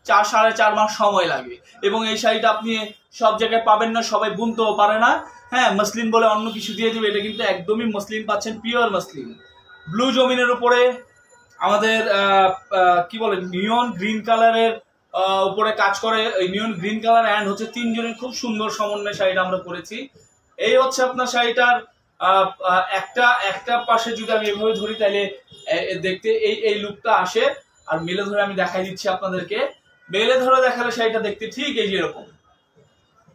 4-4.5 মাস সময় লাগে, এবং এই শাড়িটা আপনি সব জায়গায় পাবেন না, সবাই বুনতেও পারে না। হ্যাঁ, মসলিন বলে অন্য কিছু দিয়ে দিবে, এটা কিন্তু একদমই মসলিন পাচ্ছেন, পিওর মসলিন। ব্লু জমিনের উপরে আমাদের কি বলে নিয়ন গ্রিন কালারের উপরে কাজ করে। এই নিয়ন গ্রিন কালার অ্যান্ড হচ্ছে 3 জনের খুব সুন্দর সমন্বয় শাড়িটা আমরা করেছি। এই হচ্ছে আপনার শাড়িটার একটা পাশে যদি আমি এভাবে ধরি তাহলে দেখতে এই লুকটা আসে। আর মেলে ধরে আমি দেখাই দিচ্ছি আপনাদেরকে। মেলে ধরে দেখালে শাড়িটা দেখতে ঠিক এই যেরকম।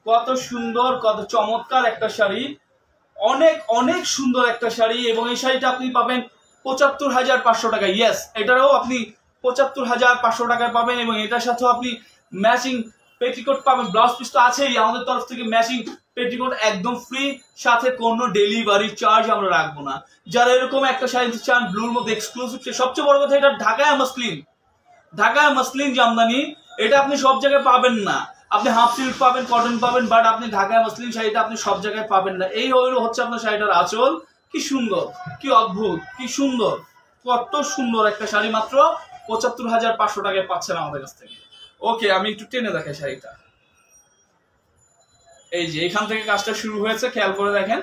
কত সুন্দর, কত চমৎকার একটা শাড়ি, অনেক অনেক সুন্দর একটা শাড়ি। এবং এই শাড়িটা আপনি পাবেন 75,500 টাকা। ইয়েস, এটারও আপনি 75,500 টাকায় পাবেন, এবং এটার সাথেও আপনি ম্যাচিং পেটিকোট পাবেন। ব্লাউজ পিস তো আছেই, আমাদের তরফ থেকে ম্যাচিং পেটিকোট একদম ফ্রি, সাথে কোনো ডেলিভারি চার্জ আমরা রাখবো না। যারা এরকম একটা শাড়ি চান ব্লুর মধ্যে এক্সক্লুসিভ, সবচেয়ে বড় কথা এটা ঢাকায়া মসলিন জামদানি। এটা আপনি সব জায়গায় পাবেন না। আপনি হাফ সিল্ক পাবেন, কটন পাবেন, বাট আপনি ঢাকায়া মসলিন শাড়িটা আপনি সব জায়গায় পাবেন না। এই হচ্ছে আপনার শাড়িটার আঁচল। কি সুন্দর, কি অদ্ভুত, কি সুন্দর, কত সুন্দর একটা শাড়ি। মাত্র 75,500 টাকায় পাচ্ছেন আমাদের কাছ থেকে। ওকে, আমি একটু টেনে দেখাই শাড়িটা। এই যে এখান থেকে কাজটা শুরু হয়েছে, খেয়াল করে দেখেন।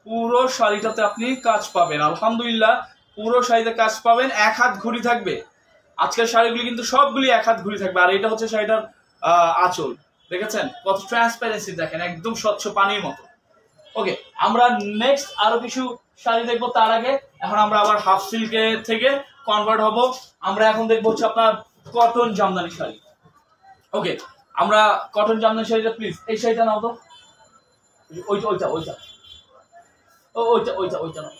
পুরো শাড়িটাতে আপনি কাজ পাবেন, আলহামদুলিল্লাহ পুরো শাড়িতে কাজ পাবেন। 1 হাত ঘড়ি থাকবে। আজকের শাড়িগুলি কিন্তু সবগুলি 1 হাত ঘড়ি থাকবে। আর এটা হচ্ছে শাড়িটার আঁচল, দেখেছেন কত ট্রান্সপারেন্সি, দেখেন একদম স্বচ্ছ পানির মতো। ওকে, আমরা নেক্সট আরো কিছু শাড়ি দেখবো। তার আগে এখন আমরা আবার হাফ সিল্কে থেকে কনভার্ট হব। আমরা এখন দেখবো হচ্ছে আপনার কটন জামদানি শাড়ি। ওকে, আমরা কটন জামদানি শাড়িটা, প্লিজ এই শাড়িটা নাও তো, ওইটা নাও।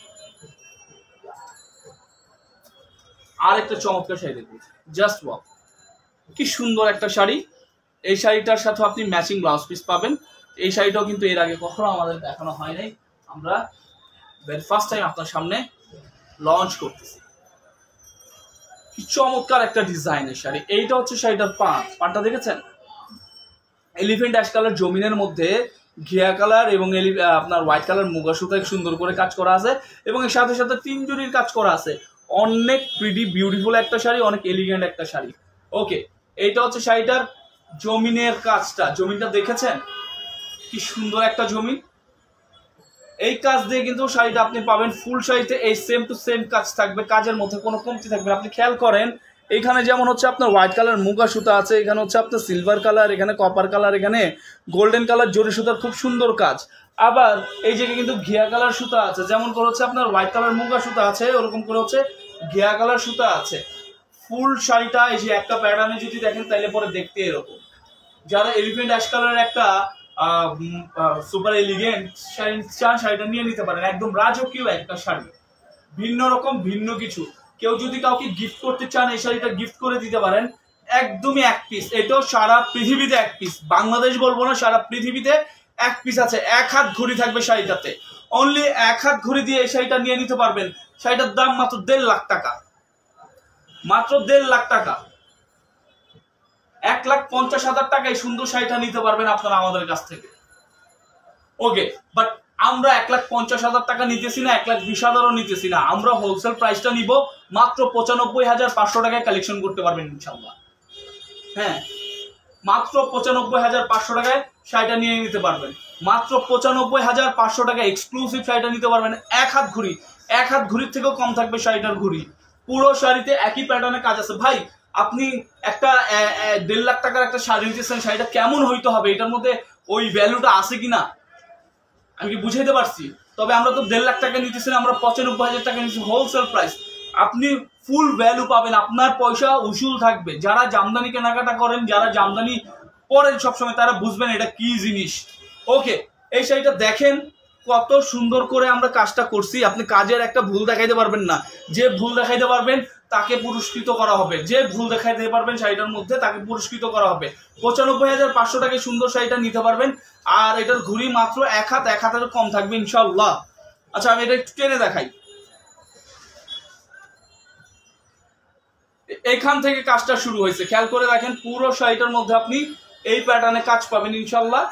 আর একটা চমৎকার শাড়ি দেখবো, জাস্ট ওয়াও, কি সুন্দর একটা শাড়ি। এই শাড়িটার সাথে আপনি ম্যাচিং ব্লাউজ পিস পাবেন। এই শাড়িটাও কিন্তু এর আগে কখনো আমাদের দেখানো হয় নাই, আমরা ফার্স্ট টাইম আপনার সামনে লঞ্চ করতেছি। কি চমৎকার একটা ডিজাইনের শাড়ি। এইটা হচ্ছে শাড়িটার পাটটা দেখেছেন, এলিফেন্ট অ্যাশ কালার জমিনের মধ্যে ঘিয়া কালার এবং আপনার হোয়াইট কালার মুগা সুতায় সুন্দর করে কাজ করা আছে, এবং এর সাথে সাথে 3 জরির কাজ করা আছে। অনেক প্রিটি বিউটিফুল একটা শাড়ি, অনেক এলিগেন্ট একটা শাড়ি। ওকে, এইটা হচ্ছে শাড়িটার জমিনের কাজটা। জমিনটা দেখেছেন কি সুন্দর একটা জমিন। এই কাজ দিয়ে কিন্তু শাড়িটা আপনি পাবেন ফুল শাড়িতে এই সেম টু সেম কাজ থাকবে, কাজের মধ্যে কোনো কমতি থাকবে। আপনি খেয়াল করেন, এখানে যেমন হচ্ছে আপনার হোয়াইট কালার মুগা সুতা আছে, এখানে হচ্ছে আপনার সিলভার কালার, এখানে কপার কালার, এখানে গোল্ডেন কালার জরি সুতার খুব সুন্দর কাজ। আবার এই জায়গায় কিন্তু ঘিয়া কালার সুতা আছে, যেমন করে হচ্ছে আপনার হোয়াইট কালার মুগা সুতা আছে, ওরকম করে হচ্ছে ঘিয়া কালার সুতা আছে। ফুল শাড়িটা এই যে একটা প্যাটার্নে যদি দেখেন তাইলে পরে দেখতে এরকম। যারা এলিফেন্ট অ্যাশ কালারের একটা সুপার এলিগেন্ট শাড়ি চান, শাড়িটা নিয়ে নিতে পারেন। একদম রাজকীয় একটা শাড়ি, ভিন্ন রকম, ভিন্ন কিছু। কেউ যদি কাউকে গিফট করতে চান, এই শাড়িটা গিফট করে দিতে পারেন। একদমই 1 পিস, এটাও সারা পৃথিবীতে 1 পিস, বাংলাদেশ বলবো না, সারা পৃথিবীতে 1 পিস আছে। 1 হাত ঘড়ি থাকবে শাড়িটাতে। অনলি 1 হাত ঘড়ি দিয়ে এই শাড়িটা নিয়ে নিতে পারবেন। শাড়িটার দাম মাত্র 1.5 লাখ টাকা, মাত্র 1.5 লাখ টাকা। 1,50,000 টাকায় সুন্দর শাড়িটা নিতে পারবেন আপনারা আমাদের কাছ থেকে। ওকে, বাট আমরা 1,50,000 টাকা নিতেছি না, 1,20,000ও নিতেছি না। আমরা হোলসেল প্রাইসটা নিব মাত্র 95,500 টাকায় কালেকশন করতে পারবেন ইনশাল্লাহ। হ্যাঁ, মাত্র 95,500 টাকায় শাড়িটা নিয়ে নিতে পারবেন। মাত্র 95,500 টাকা এক্সক্লুসিভ শাড়িটা নিতে পারবেন। 1 হাত ঘড়ি, 1 হাত ঘড়ির থেকেও কম থাকবে শাড়িটার ঘড়ি। পুরো শাড়িতে একই প্যাটার্নের কাজ আছে। ভাই আপনি একটা 1.5 লাখ টাকার একটা শাড়ি নিতেছেন, শাড়িটা কেমন হইতে হবে, এটার মধ্যে ওই ভ্যালুটা আছে কিনা আমি কি বুঝাইতে পারছি? তবে আমরা তো 1.5 লাখ টাকা নিতেছি না, আমরা 95,000 টাকা নিচ্ছি হোলসেল প্রাইস। আপনি ফুল ভ্যালু পাবেন, আপনার পয়সা উসুল থাকবে। যারা জামদানি কেনাকাটা করেন, যারা জামদানি পরেন সবসময়, তারা বুঝবেন এটা কি জিনিস। ওকে, এই শাড়িটা দেখেন কত সুন্দর করে আমরা কাজটা করছি। আপনি কাজের একটা ভুল দেখাইতে পারবেন না। যে ভুল দেখাইতে পারবেন তাকে পুরস্কৃত করা হবে। যে ভুল দেখাইতে পারবেন শাড়িটার মধ্যে তাকে পুরস্কৃত করা হবে। 95,500 টাকায় সুন্দর শাড়িটা নিতে পারবেন। আর এটার ঘুড়ি মাত্র 1 হাত, 1 হাতের কম থাকবে ইনশাল্লাহ। আচ্ছা, আমি এটা একটু টেনে দেখাই। এইখান থেকে কাজটা শুরু হয়েছে, খেয়াল করে দেখেন। পুরো শাড়িটার মধ্যে আপনি এই প্যাটার্নে কাজ পাবেন ইনশাল্লাহ।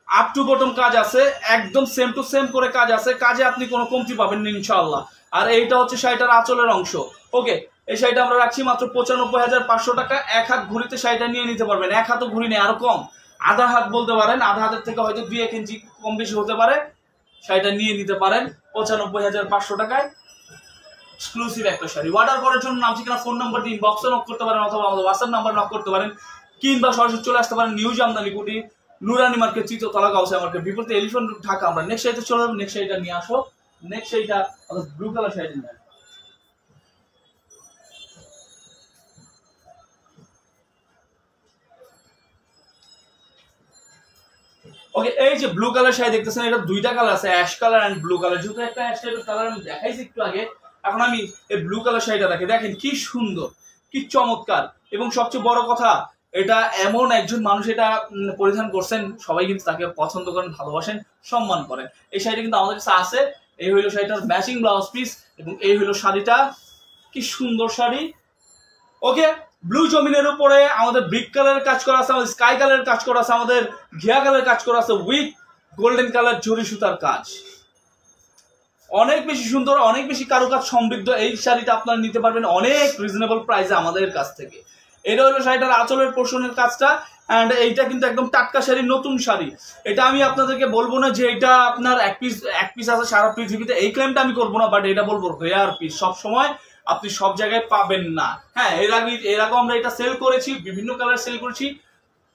আপ টু বটম কাজ আছে, একদম সেম টু সেম করে কাজ আছে। কাজে আপনি কোনো কমতি পাবেন না ইনশাআল্লাহ। আর এইটা হচ্ছে শাড়িটার আঁচলের অংশ। ওকে, এই শাড়িটা আমরা রাখছি মাত্র 95,500 টাকা। 1 হাত ঘুরিতে শাড়িটা নিয়ে নিতে পারবেন। 1 হাতও ঘুরি নেই, আরো কম, আধা হাত বলতে পারেন। আধা হাতের থেকে হয়তো 2-1 ইঞ্চি কম বেশি হতে পারে। শাড়িটা নিয়ে নিতে পারেন 95,500 টাকায়। এক্সক্লুসিভ একটা শাড়ি। অর্ডার করার জন্য নাম, ঠিকানা, ফোন নাম্বার দিয়ে ইনবক্সে নক করতে পারেন, অথবা আমাদের হোয়াটসঅ্যাপ নাম্বার নক করতে পারেন, কিংবা সরাসরি চলে আসতে পারেন নিউ জামদানি কুটি, নুরানি মার্কেট, তৃতীয়তলা, গাউসিয়া মার্কেট, বিপরীতে এলিফ্যান্ট রোড, ঢাকা। আমরা নেক্সট শাড়িতে চলে যাবো। নেক্সট শাড়িটা নিয়ে আসো। নেক্সট শাড়িটা ব্লু কালার শাড়িটা নিয়ে আসো। ওকে, এই যে ব্লু কালার শাড়ি দেখতেছেন, এটা 2টা কালার আছে, ash colour and blue colour. যেহেতু একটা অ্যাশ টাইপের কালার আমি দেখাইছি একটু আগে, এখন আমি এই ব্লু কালার শাড়িটা দেখে দেখেন কি সুন্দর, কি চমৎকার। এবং সবচেয়ে বড় কথা, এটা এমন একজন মানুষ এটা পরিধান করছেন, সবাই কিন্তু তাকে পছন্দ করেন, ভালোবাসেন, সম্মান করেন। এই শাড়িটা কিন্তু আমাদের কাছে আছে। এই হইলো শাড়িটার ম্যাচিং ব্লাউজ পিস, এবং এই হইলো শাড়িটা। কি সুন্দর শাড়ি। ওকে, ব্লু জমিনের উপরে আমাদের ব্রিক কালারের কাজ করা আছে, আমাদের স্কাই কালারের কাজ করা আছে, আমাদের ঘিয়া কালারের কাজ করা আছে, উইথ গোল্ডেন কালার জরি সুতার কাজ। অনেক বেশি সুন্দর, অনেক বেশি কারুকাজ সমৃদ্ধ এই শাড়িটা আপনারা নিতে পারবেন অনেক রিজনেবল প্রাইসে আমাদের কাছ থেকে। এটা হলো শাড়িটার আঁচলের পোর্শনের কাজটা। অ্যান্ড এইটা কিন্তু একদম টাটকা শাড়ি, নতুন শাড়ি। এটা আমি আপনাদেরকে বলবো না যে এটা আপনার এক পিস আছে সারা পৃথিবীতে, এই ক্লেমটা আমি করবো না, বাট এটা বলবো রেয়ার পিস। সবসময় আপনি সব জায়গায় পাবেন না। হ্যাঁ, এর আগে আমরা এটা সেল করেছি, বিভিন্ন কালার সেল করেছি,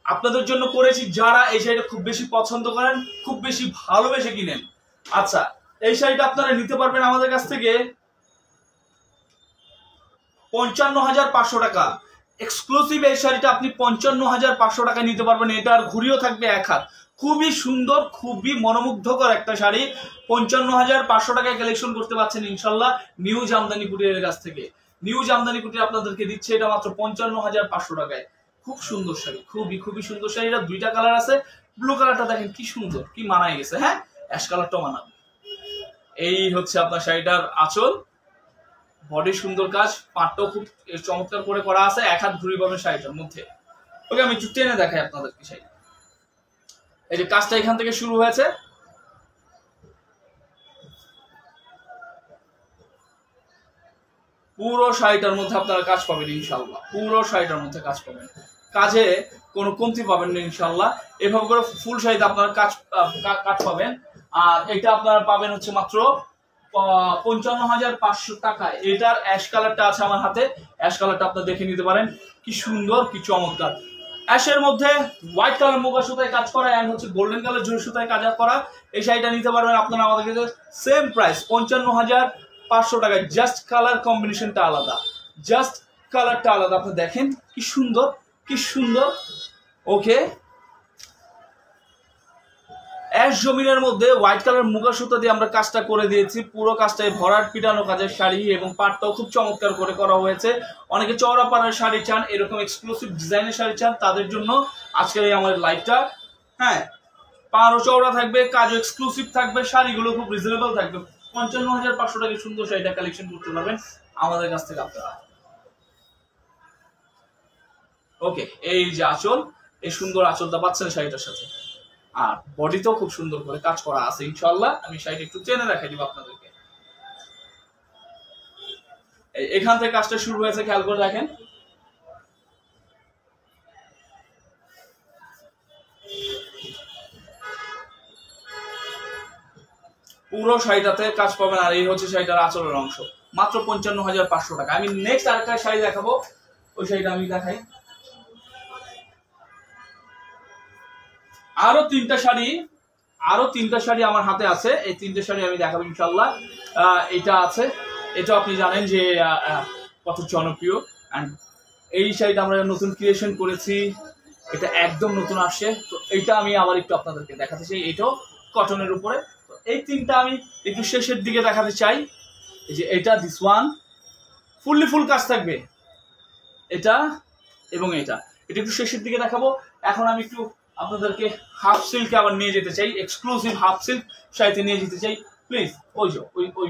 আপনাদের জন্য করেছি যারা এই শাড়িটা খুব বেশি পছন্দ করেন, খুব বেশি ভালোবেসে কিনেন। আচ্ছা, এই শাড়িটা আপনারা নিতে পারবেন আমাদের কাছ থেকে 55,500 টাকা। এক্সক্লুসিভ এই শাড়িটা আপনি 55,500 টাকা নিতে পারবেন। এটার ঘুরিও থাকবে 1 হাত। খুবই সুন্দর, খুবই মনোমুগ্ধকর একটা শাড়ি। 55,500 টাকায় কালেকশন করতে পারছেন ইনশাল্লাহ নিউ জামদানি কুটিরের কাছ থেকে। নিউ জামদানি কুটির আপনাদেরকে দিচ্ছে এটা মাত্র 55,500 টাকায়। খুব সুন্দর শাড়ি, খুবই সুন্দর শাড়ি। এটা 2টা কালার আছে। ব্লু কালারটা দেখেন কি সুন্দর, কি মানায় গেছে। হ্যাঁ, অ্যাশ কালারটাও মানাবে। এই হচ্ছে আপনার শাড়িটার আঁচল, বডি সুন্দর কাজ, পাটটাও খুব চমৎকার করে করা আছে। 1 হাত ঘুরি পাবেন শাড়িটার মধ্যে। ওকে, আমি একটু টেনে দেখাই আপনাদেরকে শাড়ি। এই যে কাজটা এখান থেকে শুরু হয়েছে, পুরো শাড়িটার মধ্যে আপনারা কাজ পাবেন ইনশাল্লাহ। পুরো শাড়িটার মধ্যে কাজ পাবেন, কাজে কোনো কমতি পাবেন না ইনশাল্লাহ। এভাবে করে ফুল শাড়িতে আপনারা কাজ পাবেন। আর এটা আপনারা পাবেন হচ্ছে মাত্র 55,500 টাকায়। এটার অ্যাশ কালারটা আছে আমার হাতে, অ্যাশ কালারটা আপনারা দেখে নিতে পারেন। কি সুন্দর, কি চমৎকার। অ্যাশের মধ্যে হোয়াইট কালার মুগা সুতায় কাজ করা, এন্ড হচ্ছে গোল্ডেন কালার জরি সুতায় কাজ করা। এই শাড়িটা নিতে পারবেন আপনারা আমাদের কাছে সেম প্রাইস 55,500 টাকায়। জাস্ট কালার কম্বিনেশনটা আলাদা, জাস্ট কালারটা আলাদা। আপনি দেখেন কি সুন্দর, কি সুন্দর। ওকে, অ্যাশ জমিনের মধ্যে হোয়াইট কালার মুগা সুতা দিয়ে আমরা কাজটা করে দিয়েছি। পুরো কাজটাই ভরাট পিটানো কাজের শাড়ি, এবং পাটটাও খুব চমৎকার করে করা হয়েছে। অনেকে চওড়া পাড়ার শাড়ি চান, এরকম এক্সক্লুসিভ ডিজাইনের শাড়ি চান, তাদের জন্য আজকের এই আমাদের লাইভটা। হ্যাঁ, পাড়ও চওড়া থাকবে, কাজও এক্সক্লুসিভ থাকবে, শাড়িগুলো খুব রিজনেবল থাকবে। 55,500 টাকায় সুন্দর শাড়িটা কালেকশন করতে পারবেন আমাদের কাছ থেকে আপনারা। ওকে, এই যে আঁচল, এই সুন্দর আঁচলটা পাচ্ছেন শাড়িটার সাথে, আর বডিতেও খুব সুন্দর করে কাজ করা আছে ইনশাআল্লাহ। আমি শাড়িটা একটু টেনে দেখাই দিব আপনাদেরকে। এখান থেকে কাজটা শুরু হয়েছে, খেয়াল করে দেখেন। পুরো শাড়িটাতে কাজ পাবেন, আর এই হচ্ছে শাড়িটার আঁচলের অংশ, মাত্র 55,500 টাকা। আমি নেক্সট আরেকটা শাড়ি দেখাবো, ওই শাড়িটা আমি দেখাই। আরো তিনটা শাড়ি আমার হাতে আছে, এই তিনটা শাড়ি আমি দেখাবো ইনশাআল্লাহ। এটা আছে, এটা আপনি জানেন যে কত জনপ্রিয়, এন্ড এই শাড়িটা আমরা নতুন ক্রিয়েশন করেছি, এটা একদম নতুন আসছে। তো এইটা আমি আবার একটু আপনাদেরকে দেখাতে চাই, এটাও কটনের উপরে। তো এই তিনটা আমি একটু শেষের দিকে দেখাতে চাই। এই যে এটা, দিস ওয়ান ফুললি ফুল কাজ থাকবে, এটা এবং এটা একটু শেষের দিকে দেখাবো। এখন আমি একটু আপনাদেরকে হাফ সিল্কে আবার নিয়ে যেতে চাই, এক্সক্লুসিভ হাফ সিল্ক শাড়িতে নিয়ে যেতে চাই প্লিজ। ওই যে ওই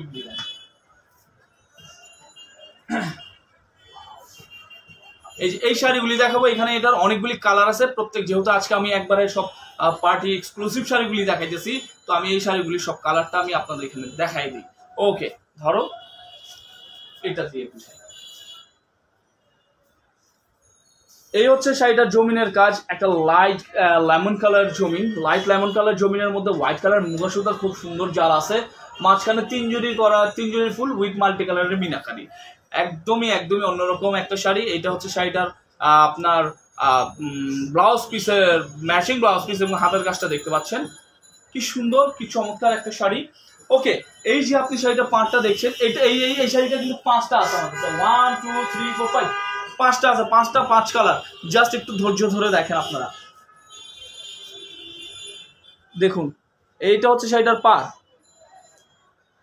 এই শাড়িগুলি দেখাবো। এখানে এটার অনেকগুলি কালার আছে, প্রত্যেক, যেহেতু আজকে আমি একবারে সব পার্টি এক্সক্লুসিভ শাড়িগুলি দেখাইতেছি, তো আমি এই শাড়িগুলি সব কালারটা আমি আপনাদের এখানে দেখাই দিই। ওকে, ধরো এটা দিয়ে এই হচ্ছে শাড়িটার জমিনের কাজ, একটা লাইট লেমন কালার জমিন, লাইট লেমন কালার জমিনের মধ্যে হোয়াইট কালার মুগা সুতার খুব সুন্দর জাল আছে, মাঝখানে 3 জরি করা, 3 জরি ফুল উইথ মাল্টি কালারের মিনাকারি, একদমই অন্যরকম একটা শাড়ি। এটা হচ্ছে শাড়িটার আপনার ব্লাউজ পিসের ম্যাচিং ব্লাউজ পিস এবং হাতের কাজটা দেখতে পাচ্ছেন, কি সুন্দর, কি চমৎকার একটা শাড়ি। ওকে, এই যে আপনি শাড়িটা 5টা দেখছেন, এটা এই শাড়িটা কিন্তু 5টা আছে আমাদের, 1 2 3 4 5 5টা আছে, 5টা 5 কালার। জাস্ট একটু ধৈর্য ধরে দেখেন আপনারা, দেখুন এইটা হচ্ছে শাড়িটার পা,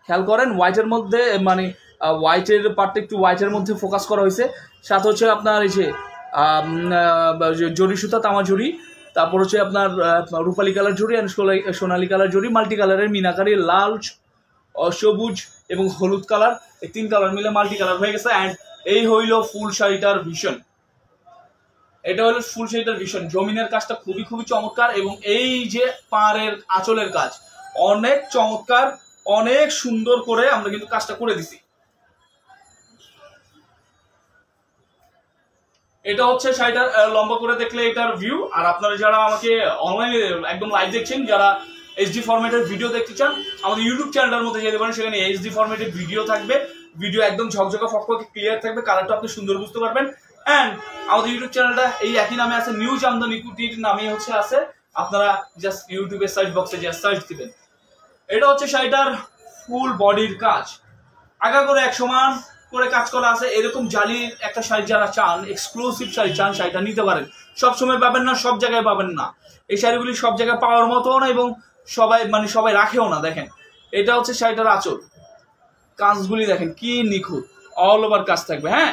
খেয়াল করেন হোয়াইটের মধ্যে, মানে হোয়াইটের পার্টটা একটু হোয়াইটের মধ্যে ফোকাস করা হয়েছে, সাথে হচ্ছে আপনার এই যে জরি সুতা, তামা জরি, তারপর হচ্ছে আপনার রূপালী কালার জরি আর সোনালী কালার জরি, মাল্টি কালারের মিনাকারি, লাল, সবুজ এবং হলুদ কালার, এই 3 কালার মিলে মাল্টি কালার হয়ে গেছে। অ্যান্ড এই হইল ফুল শাড়িটার ভিশন, এটা হলো ফুল শাড়িটার ভিশন। জমিনের কাজটা খুবই চমৎকার, এবং এই যে পাড়ের আঁচলের কাজ অনেক চমৎকার, অনেক সুন্দর করে আমরা কিন্তু কাজটা করে দিছি। এটা হচ্ছে শাড়িটার লম্বা করে দেখলে এটার ভিউ। আর আপনারা যারা আমাকে অনলাইনে একদম লাইভ দেখছেন, যারা এইচডি ফরম্যাটের ভিডিও দেখতে চান, আমাদের ইউটিউব চ্যানেলের মধ্যে যেতে পারেন, সেখানে এইচডি ফরম্যাটের ভিডিও থাকবে, ভিডিও একদম ঝকঝকা ফকফকে ক্লিয়ার থাকবে, কালারটা আপনি সুন্দর বুঝতে পারবেন। এন্ড আমাদের ইউটিউব চ্যানেলটা এই একই নামে আছে, নিউ জামদানি কুটির নামে হচ্ছে আছে, আপনারা জাস্ট ইউটিউবে সার্চ বক্সে জাস্ট সার্চ দিবেন। এটা হচ্ছে শাড়িটার ফুল বডির কাজ, আগা করে 1 সমান করে কাজ করা আছে। এরকম জালির একটা শাড়ি যারা চান, এক্সক্লুসিভ শাড়ি চান, শাড়িটা নিতে পারেন। সবসময় পাবেন না, সব জায়গায় পাবেন না, এই শাড়িগুলি সব জায়গায় পাওয়ার মতো না, এবং সবাই রাখেও না। দেখেন এটা হচ্ছে শাড়িটার আঁচল, কাজগুলি দেখেন কি নিখুঁত, অল ওভার কাজ থাকবে। হ্যাঁ,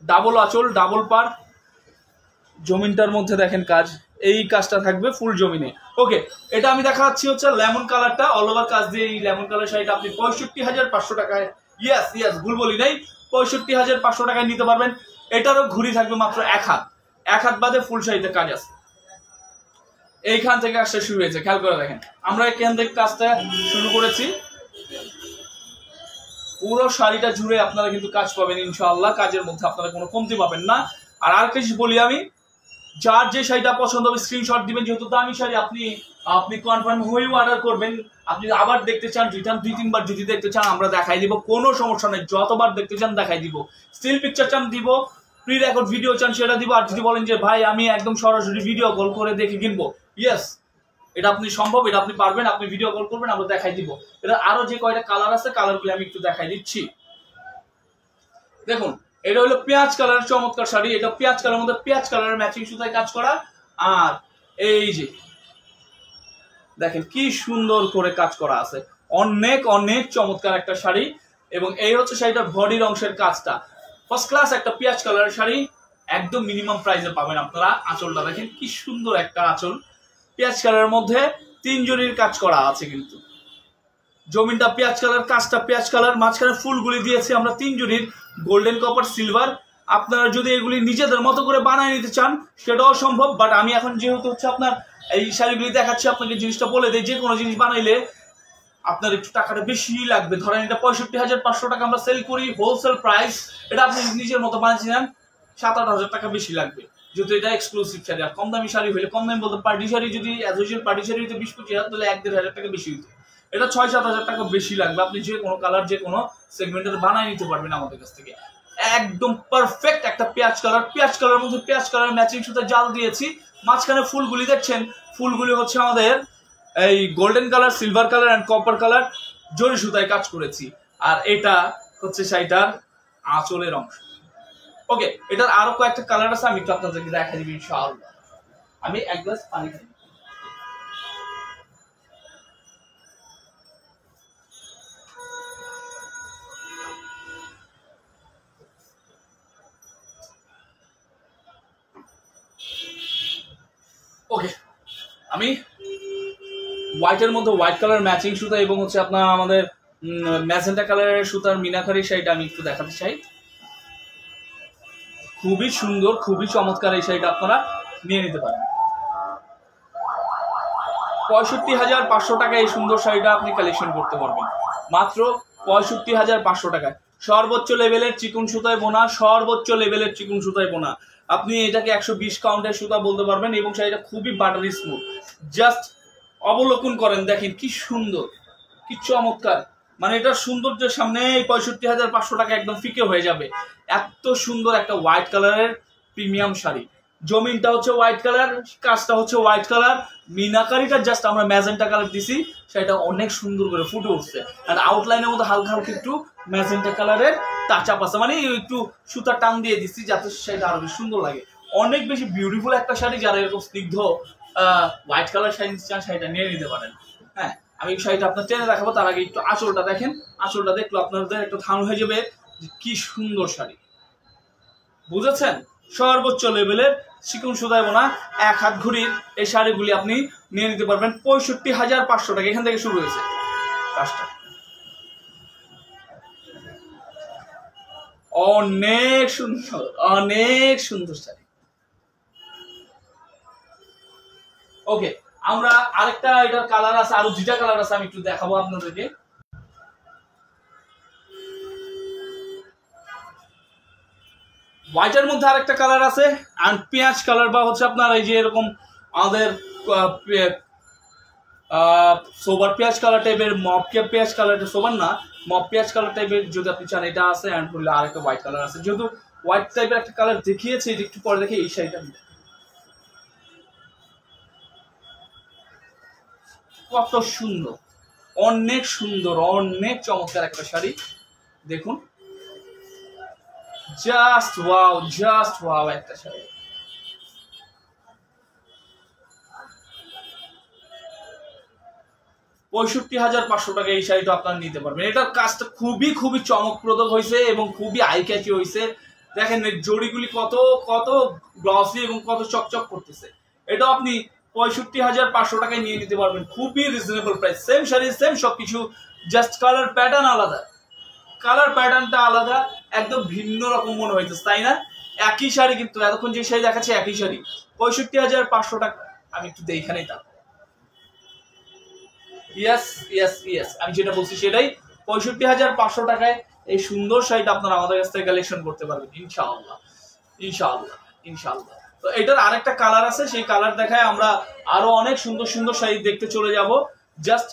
ডাবল আঁচল, ডাবল পার, জমিনটার মধ্যে দেখেন কাজ, এই কাজটা থাকবে ফুল জমিনে। ওকে, এটা আমি দেখাচ্ছি হচ্ছে লেমন কালারটা, অল ওভার কাজ দিয়ে এই লেমন কালার শাড়িটা আপনি 65,500 টাকায়, ইয়েস ভুল বলি নাই, 65,500 টাকায় নিতে পারবেন। এটারও ঘুরি থাকবে মাত্র 1 হাত বাদে ফুল শাড়িতে কাজ আছে। এইখান থেকে কাজটা শুরু হয়েছে, খেয়াল করে দেখেন, আমরা এখান থেকে কাজটা শুরু করেছি, পুরো শাড়িটা জুড়ে আপনারা কিন্তু কাজ পাবেন ইনশাআল্লাহ, কাজের মধ্যে আপনারা কোনো কমতি পাবেন না। আর আরেকটা জিনিস বলি আমি, যার যে শাড়িটা পছন্দ হবে স্ক্রিনশট দিবেন, যেহেতু দামি শাড়ি আপনি কনফার্ম হয়েও অর্ডার করবেন। আপনি আবার দেখতে চান, রিটার্ন 2-3 বার যদি দেখতে চান আমরা দেখাই দিব, কোনো সমস্যা নেই, যতবার দেখতে চান দেখাই দিব। স্টিল পিকচার চান দিব, প্রি রেকর্ড ভিডিও চান সেটা দিব। আর যদি বলেন যে ভাই আমি একদম সরাসরি ভিডিও কল করে দেখে কিনবো, ইয়েস, এটা আপনি সম্ভব, এটা আপনি পারবেন, আপনি ভিডিও কল করবেন, আমরা দেখাই দিব। এটা আরো যে কয়টা কালার আছে, কালারগুলো আমি একটু দেখাই দিচ্ছি। দেখুন, এটা হলো পেঁয়াজ কালারের চমৎকার শাড়ি, এটা পেঁয়াজ কালারের মধ্যে পেঁয়াজ কালারের ম্যাচিং সুতায় কাজ করা। আর এই যে দেখেন কি সুন্দর করে কাজ করা আছে, অনেক চমৎকার একটা শাড়ি। এবং এই হচ্ছে শাড়িটার বডির অংশের কাজটা, ফার্স্ট ক্লাস একটা পেঁয়াজ কালারের শাড়ি, একদম মিনিমাম প্রাইসে পাবেন আপনারা। আঁচলটা দেখেন কি সুন্দর একটা আঁচল, পেঁয়াজ কালারের মধ্যে 3 জরির কাজ করা আছে কিন্তু জমিনটা পেঁয়াজ কালার, কাজটা পেঁয়াজ কালার, মাঝখানে ফুলগুলি দিয়েছি আমরা 3 জরির গোল্ডেন কপার সিলভার। আপনারা যদি এগুলি নিজেদের মতো করে বানিয়ে নিতে চান সেটাও সম্ভব, বাট আমি এখন যেহেতু হচ্ছে আপনার এই শাড়িগুলি দেখাচ্ছি আপনাকে জিনিসটা বলে দেয়, যে কোনো জিনিস বানাইলে আপনার একটু টাকাটা বেশি লাগবে। ধরেন এটা 65,500 টাকা আমরা সেল করি হোলসেল প্রাইস, এটা আপনি নিজের মতো বানিয়ে নেন 7-8 হাজার টাকা বেশি লাগবে, যেহেতু এটা এক্সক্লুসিভ শাড়ি। আর কম দামি শাড়ি হলে, কম দামি বলতে পার্টি শাড়ি যদি অ্যাসোসিয়েট পার্টি শাড়ি হইতে 20-25 হাজার, তাহলে 1-1.5 হাজার টাকা বেশি হইতো। এটা 6-7 হাজার টাকা বেশি লাগবে, আপনি যে কোনো কালার যে কোনো সেগমেন্টের বানিয়ে নিতে পারবেন আমাদের কাছ থেকে। একদম পারফেক্ট একটা পেঁয়াজ কালার, পেঁয়াজ কালারের মধ্যে পেঁয়াজ কালার ম্যাচিং সুতা জাল দিয়েছি। মাঝখানে ফুলগুলি দেখছেন, ফুলগুলি হচ্ছে আমাদের এই golden colour, silver colour and copper colour জরি সুতায় কাজ করেছি। আর এটা হচ্ছে শাড়িটার আঁচলের অংশ। ওকে, এটার আরো কয়েকটা কালার আছে, আমি একটু আপনাদেরকে দেখা দিবি ইনশাআল্লাহ। আমি এক গ্লাস পানি খাই। ওকে, আমি হোয়াইটের মধ্যে হোয়াইট কালার ম্যাচিং সুতা এবং হচ্ছে আপনার আমাদের ম্যাজেন্টা কালারের সুতার মিনাকারি শাড়িটা আমি একটু দেখাতে চাই। খুবই সুন্দর, খুবই চমৎকার এই শাড়িটা আপনারা নিয়ে নিতে পারেন। 65,500 টাকা এই সুন্দর শাড়িটা আপনি কালেকশন করতে পারবেন মাত্র 65,500 টাকায়। সর্বোচ্চ লেভেলের চিকন সুতায় বোনা, সর্বোচ্চ লেভেলের চিকন সুতায় বোনা। আপনি এটাকে 120 কাউন্টের সুতা বলতে পারবেন এবং শাড়িটা খুবই বাটারি স্মুথ। জাস্ট অবলোকন করেন, দেখেন কি সুন্দর, কি চমৎকার। মানে এটার সৌন্দর্যের সামনে 65,500 টাকা একদম ফিকে হয়ে যাবে। এত সুন্দর একটা হোয়াইট কালারের প্রিমিয়াম শাড়ি, জমিনটা হচ্ছে হোয়াইট কালার, কাজটা হচ্ছে হোয়াইট কালার, মিনাকারিটা জাস্ট আমরা ম্যাজেন্টা কালার দিছি, সেটা অনেক সুন্দর করে ফুটে উঠছে। আর আউটলাইনের মধ্যে হালকা হালকা একটু ম্যাজেন্টা কালারের টাচ আপ আছে, মানে একটু সুতা টান দিয়ে দিচ্ছি যাতে সেটা আরো বেশি সুন্দর লাগে। অনেক বেশি বিউটিফুল একটা শাড়ি, যারা এরকম স্নিগ্ধ হোয়াইট কালার শাড়ি চান শাড়িটা নিয়ে নিতে পারেন। হ্যাঁ, আমি শাড়িটা আপনার টেনে দেখাবো, তার আগে একটু আঁচলটা দেখেন। আঁচলটা দেখলে আপনাদের একটা ধারণা হয়ে যাবে কি সুন্দর শাড়ি, বুঝেছেন? সর্বোচ্চ লেভেলের চিকন সুতায় বোনা 1 হাত ঘড়ির এই শাড়িগুলি আপনি নিয়ে নিতে পারবেন 65,500 টাকা। এখান থেকে শুরু হয়েছে কাজটা। অনেক সুন্দর, অনেক সুন্দর শাড়ি। ওকে, আমরা আরেকটা এটার কালার আছে, আরো 2টা কালার আছে, আমি একটু দেখাবো আপনাদেরকে। হোয়াইটের মধ্যে আরেকটা কালার আছে, আর পেঁয়াজ কালার বা হচ্ছে আপনার এই যে এরকম আমাদের সোবার পেঁয়াজ কালার টাইপের, মপকে পেঁয়াজ কালার, সোবার না মপ পেঁয়াজ কালার টাইপের যদি আপনি চান এটা আছে। অ্যান্ড হলে আরেকটা হোয়াইট কালার আছে, যেহেতু হোয়াইট টাইপের একটা কালার দেখিয়েছে, একটু পরে দেখে এই শাড়িটা কত সুন্দর, অনেক সুন্দর, অনেক চমৎকার একটা শাড়ি। দেখুন, জাস্ট ওয়াও, জাস্ট ওয়াও একটা শাড়ি। 65,500 টাকা এই শাড়িটা আপনারা নিতে পারবেন। এটার কাজটা খুবই খুবই চমকপ্রদ হয়েছে এবং খুবই আই ক্যাচি হয়েছে। দেখেন জড়িগুলি কত কত গ্লসি এবং কত চকচক করতেছে। এটা আপনি 65,500 টাকায় নিয়ে নিতে পারবেন, খুবই reasonable price. Same sari, same সবকিছু, জাস্ট কালার প্যাটার্ন আলাদা, কালার প্যাটার্নটা আলাদা, একদম ভিন্ন রকম মনে হইতেছে, তাই না? একই শাড়ি কিন্তু এতক্ষণ যে শাড়ি দেখাচ্ছে একই শাড়ি, 65,500 টাকা। আমি একটু এইখানেই তা ইয়েস ইয়েস ইয়েস, আমি যেটা বলছি সেটাই। 65,500 টাকায় এই সুন্দর শাড়িটা আপনারা আমাদের কাছ থেকে কালেকশন করতে পারবেন ইনশাআল্লাহ, ইনশাআল্লাহ, ইনশাআল্লাহ। তো এটার আরেকটা কালার আছে, সেই কালার দেখায় আমরা আরো অনেক সুন্দর সুন্দর শাড়ি দেখতে চলে যাব। জাস্ট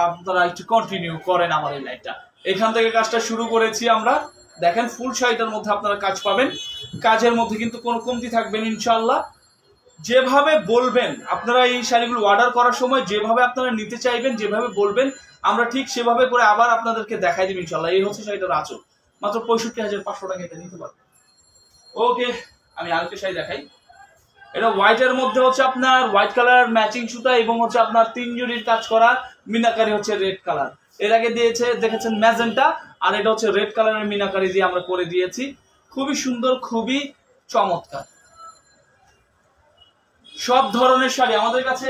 আপনারা একটু কন্টিনিউ করেন আমার এই লাইনটা। এখান থেকে কাজটা শুরু করেছি আমরা। দেখেন ফুল শাড়িটার মধ্যে আপনারা কাজ পাবেন, কাজের মধ্যে কিন্তু কোনো কমতি থাকবেন ইনশাআল্লাহ। যেভাবে বলবেন আপনারা এই শাড়িগুলো অর্ডার করার সময়, যেভাবে আপনারা নিতে চাইবেন, যেভাবে বলবেন, আমরা ঠিক সেভাবে করে আবার আপনাদেরকে দেখাই দিব ইনশাআল্লাহ। এই হচ্ছে শাড়িটার আঁচল, মাত্র 65,500 টাকা এটা নিতে পারবেন। ওকে, আমি আরেকটা শাড়ি দেখাই। এটা হোয়াইটের মধ্যে হচ্ছে আপনার হোয়াইট কালার ম্যাচিং সুতা এবং হচ্ছে আপনার 3 জরির কাজ করা, মিনাকারি হচ্ছে রেড কালার। এর আগে দিয়েছে দেখেছেন ম্যাজেন্টা, আর এটা হচ্ছে রেড কালারের মিনাকারি দিয়ে আমরা করে দিয়েছি। খুবই সুন্দর, খুবই চমৎকার। সব ধরনের শাড়ি আমাদের কাছে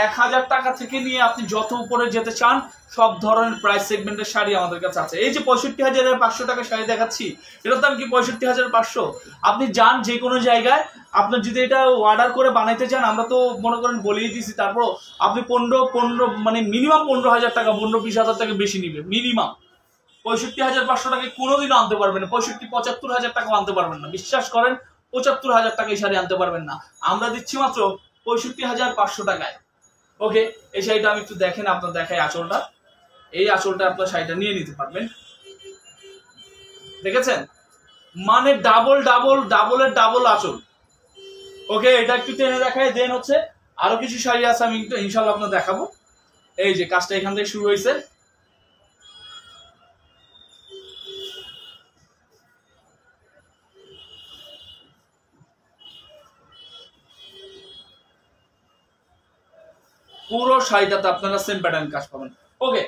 1000 টাকা থেকে নিয়ে আপনি যত উপরে যেতে চান সব ধরনের প্রাইস সেগমেন্টের শাড়ি আমাদের কাছে আছে। এই যে 65,500 টাকা শাড়ি দেখাচ্ছি, এটার দাম কি 65,500? আপনি যান যে কোনো জায়গায়, আপনার যদি এটা অর্ডার করে বানাইতে চান, আমরা তো মনে করেন বলেই দিছি, তারপর আপনি 15 মানে মিনিমাম 15,000 টাকা, 15-20,000 টাকা বেশি নিবে মিনিমাম। 65,500 টাকায় কোনোদিনও আনতে পারবেন না, 65-75,000 টাকাও আনতে পারবেন না। বিশ্বাস করেন, 75,000 টাকায় শাড়ি আনতে পারবেন না। আমরা দিচ্ছি মাত্র 65,500 টাকায়। ওকে, এই শাড়িটা আমি একটু দেখেন, আপনার দেখাই আঁচলটা। এই আঁচলটা আপনার শাড়িটা নিয়ে নিতে পারবেন, দেখেছেন? মানে ডাবলের ডাবল আঁচল। ওকে, এটা একটু টেনে দেখায়। দেন হচ্ছে আরো কিছু শাড়ি আছে, আমি একটু ইনশাল্লাহ আপনার দেখাবো। এই যে কাজটা এখান থেকে শুরু হয়েছে, পুরো শাড়িটাতে আপনারা সেম প্যাটার্ন কাজ পাবেন। ওকে,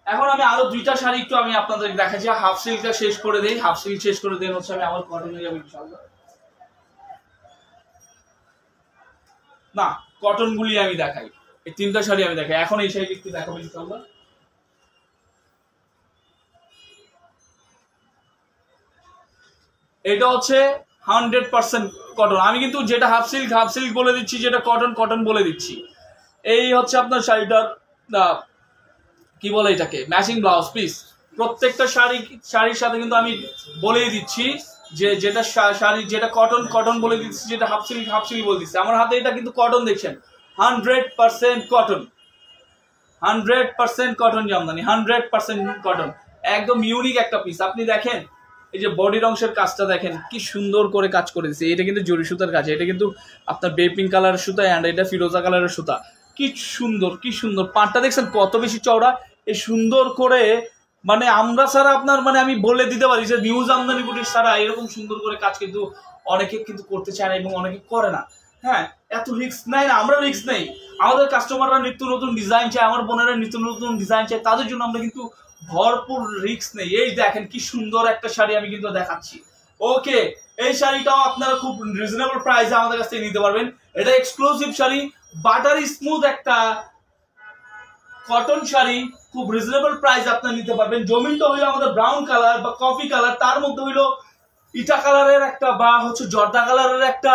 এখন আমি আরো দুইটা শাড়ি একটু আমি আপনাদের দেখাচ্ছি। হাফ সিল্কটা শেষ করে দেই, হাফ সিল্ক শেষ করে দেন হচ্ছে আমি আবার কটনে যাবো ইনশাআল্লাহ। না, কটন গুলি আমি দেখাই, এই তিনটা শাড়ি আমি দেখাই। এখন এই শাড়ি একটু দেখাবো ইনশাআল্লাহ। এটা হচ্ছে 100% কটন। আমি কিন্তু যেটা হাফ সিল্ক বলে দিচ্ছি, যেটা কটন বলে দিচ্ছি। এই হচ্ছে আপনার শাড়িটার কি বলে এটাকে, ম্যাচিং ব্লাউজ পিস। প্রত্যেকটা শাড়ির সাথে কিন্তু আমি বলেই দিচ্ছি যে যেটা শাড়ি যেটা কটন বলে দিচ্ছি, যেটা হাফ সিল্ক বলে দিচ্ছি। আমার হাতে এটা কিন্তু কটন দেখছেন, 100% কটন, 100% কটন জামদানি, 100% কটন, একদম ইউনিক একটা পিস। আপনি দেখেন এই যে বডির অংশের কাজটা দেখেন কি সুন্দর করে কাজ করে দিচ্ছে। এটা কিন্তু জরি সুতার কাজ, এটা কিন্তু আপনার বেপিং কালারের সুতা, অ্যান্ড এটা ফিরোজা কালারের সুতা। কি সুন্দর পাটটা দেখছেন কত বেশি চওড়া। এই সুন্দর করে মানে আমরা ছাড়া আপনার মানে আমি বলে দিতে পারি যে নিউ জামদানি বুটিক ছাড়া এরকম সুন্দর করে কাজ কিন্তু অনেকে কিন্তু করতে চায় না এবং অনেকে করে না। হ্যাঁ, এত রিস্ক নাই না, আমরা রিস্ক নেই। আমাদের কাস্টমাররা নিত্য নতুন ডিজাইন চায়, আমার বোনেরা নিত্য নতুন ডিজাইন চায়, তাদের জন্য আমরা কিন্তু ভরপুর রিস্ক নেই। এই দেখেন কি সুন্দর একটা শাড়ি আমি কিন্তু দেখাচ্ছি। ওকে, এই শাড়িটাও আপনারা খুব রিজনেবল প্রাইসে আমাদের কাছ থেকে নিতে পারবেন। এটা এক্সক্লুসিভ শাড়ি, বাটারি স্মুথ একটা কটন শাড়ি, খুব রিজনেবল প্রাইস আপনারা নিতে পারবেন। জমিনটা হইলো আমাদের ব্রাউন কালার বা কফি কালার, তার মধ্যে হইলো ইটা কালারের একটা বা হচ্ছে জর্দা কালারের একটা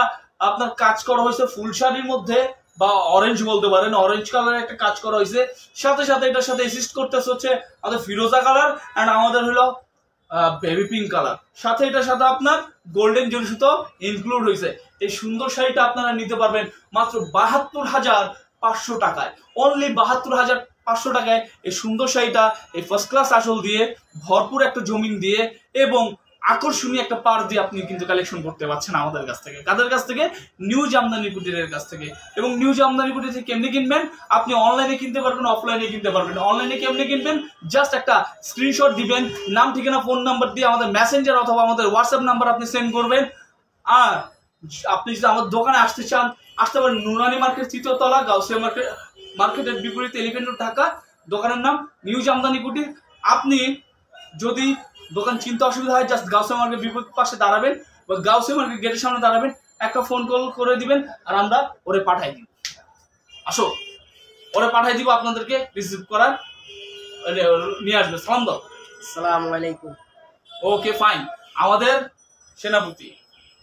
আপনার কাজ করা হয়েছে ফুল শাড়ির মধ্যে, বা অরেঞ্জ বলতে পারেন, অরেঞ্জ কালারের একটা কাজ করা হয়েছে। সাথে সাথে এটার সাথে অ্যাসিস্ট করতেছে হচ্ছে আমাদের ফিরোজা কালার, এন্ড আমাদের হলো বেবি পিঙ্ক কালার। সাথে এটার সাথে আপনার গোল্ডেন জরি সুতো ইনক্লুড হয়েছে। এই সুন্দর শাড়িটা আপনারা নিতে পারবেন মাত্র 72,500 টাকায়। অনলি 72,500 টাকায় এই সুন্দর শাড়িটা, এই ফার্স্ট ক্লাস আসল দিয়ে, ভরপুর একটা জমিন দিয়ে এবং আকর্ষণীয় একটা পার দিয়ে আপনি কিন্তু কালেকশন করতে পারছেন আমাদের কাছ থেকে। কাদের কাছ থেকে? নিউ জামদানি কুটিরের কাছ থেকে। এবং নিউ জামদানি কুটির থেকে কেমনি কিনবেন? আপনি অনলাইনে কিনতে পারবেন, অফলাইনে কিনতে পারবেন। অনলাইনে কেমনি কিনবেন? জাস্ট একটা স্ক্রিনশট দিবেন, নাম ঠিকানা ফোন নাম্বার দিয়ে আমাদের মেসেঞ্জার অথবা আমাদের হোয়াটসঅ্যাপ নাম্বার আপনি সেন্ড করবেন। আর আপনি যদি আমাদের দোকানে আসতে চান, আসতে পারেন নুরানি মার্কেট 3য় তলা, গাউসিয়া মার্কেটের বিপরীতে এলিফ্যান্ট রোড, ঢাকা। দোকানের নাম নিউ জামদানি কুটির। আপনি যদি দোকান চিনতে অসুবিধা হয়, জাস্ট গাউসিয়া মার্কেট বিপরীত পাশে দাঁড়াবেন বা গাউসিয়া মার্কেট গেটের সামনে দাঁড়াবেন, একটা ফোন কল করে দিবেন আর আমরা ওরে পাঠাই দিব। আসো, ওরে পাঠাই দিব আপনাদেরকে রিসিভ করার, নিয়ে আসবে। সালাম দাও। আসসালামু আলাইকুম। ওকে, ফাইন, আমাদের সেনাপতি।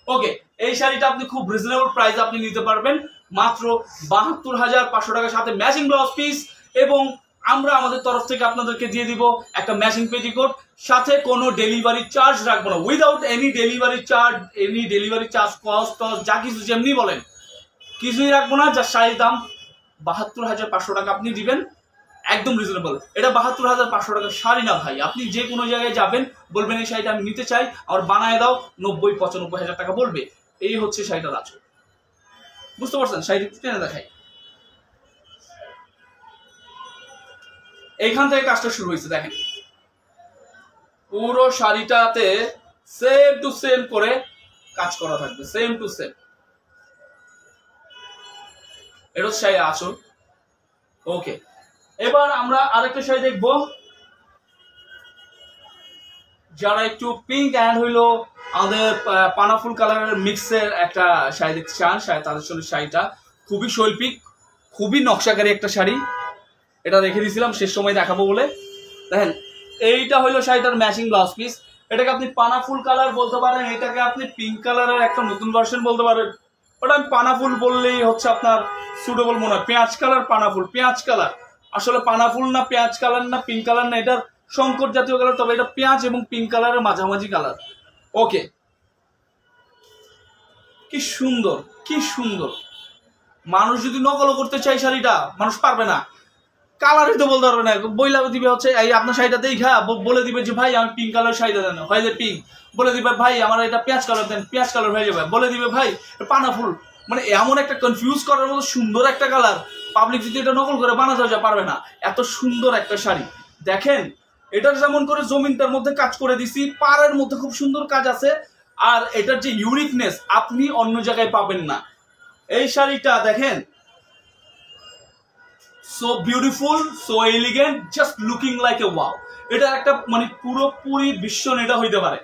ওকে, এই শাড়িটা আপনি খুব রিজনেবল প্রাইস আপনি নিতে পারবেন মাত্র 72,500 টাকার সাথে ম্যাচিং ব্লাউজ পিস, এবং আমরা আমাদের তরফ থেকে আপনাদেরকে দিয়ে দিব একটা ম্যাচিং পেটিকোট। সাথে কোনো ডেলিভারি চার্জ রাখবো না, without any delivery charge cost যা কিছু যেমনি বলেন কিছুই রাখবো না। যা শাড়ির দাম 72,500 টাকা আপনি দিবেন, একদম রিজনেবল। এটা 72,500 টাকার শাড়ি না ভাই। আপনি যে কোনো জায়গায় যাবেন, বলবেন এই শাড়িটা আমি নিতে চাই, আর বানায় দাও, 90-95 হাজার টাকা বলবে। এই হচ্ছে শাড়িটার আঁচল, বুঝতে পারছেন? শাড়িটা টেনে দেখাই। এইখান থেকে কাজটা শুরু হয়েছে, দেখেন পুরো শাড়িটাতে সেম টু সেম করে কাজ করা থাকবে, সেম টু সেম। এটা হচ্ছে শাড়ির আঁচল। ওকে, এবার আমরা আরেকটা শাড়ি দেখবো, যারা একটু পিঙ্ক অ্যান্ড হইলো আমাদের পানাফুল কালারের মিক্সের একটা শাড়ি দেখতে চান, তাদের জন্য শাড়িটা খুবই শৈল্পিক, খুবই নকশাকারী একটা শাড়ি, এটা রেখে দিয়েছিলাম শেষ সময় দেখাবো বলে। দেখেন এইটা হলো শাড়িটার ম্যাচিং ব্লাউজ পিস। এটাকে আপনি পানাফুল কালার বলতে পারেন, এটাকে আপনি পিঙ্ক কালারের একটা নতুন ভার্সন বলতে পারেন। ওটা আমি পানাফুল বললেই হচ্ছে আপনার সুটেবল মনে হয়। পেঁয়াজ কালার পানাফুল, পেঁয়াজ কালার আসলে পানাফুল না পেঁয়াজ কালার না পিঙ্ক কালার না, এটার সংকট জাতীয় কালার, তবে এটা পেঁয়াজ এবং পিঙ্ক কালারের মাঝামাঝি কালার। ওকে, কি সুন্দর কি সুন্দর। মানুষ যদি নকল করতে চায় শাড়িটা মানুষ পারবে না, কালারই তো বলতে পারবে না, বইলা দিবে হচ্ছে এই আপনার শাড়িটা দেখা বলে দিবে যে ভাই আমি পিঙ্ক কালার শাড়িটা দেন, হয় যে পিঙ্ক, বলে দিবে ভাই আমার এটা পেঁয়াজ কালার দেন, পেঁয়াজ কালার হয়ে যাবে, বলে দিবে ভাই পানাফুল। মানে এমন একটা কনফিউজ করার মতো সুন্দর একটা কালার, পাবলিক যদি এটা নকল করে বানাতে পারবে না। এত সুন্দর একটা শাড়ি দেখেন, এটার যেমন করে জমিনটার মধ্যে কাজ করে দিছি, পাড়ের মধ্যে খুব সুন্দর কাজ আছে, আর এটার যে ইউনিকনেস আপনি অন্য জায়গায় পাবেন না। এই শাড়িটা দেখেন, so beautiful, so elegant, just looking like a wow. এটা একটা মানে পুরোপুরি বিশ্ব এটা হইতে পারে।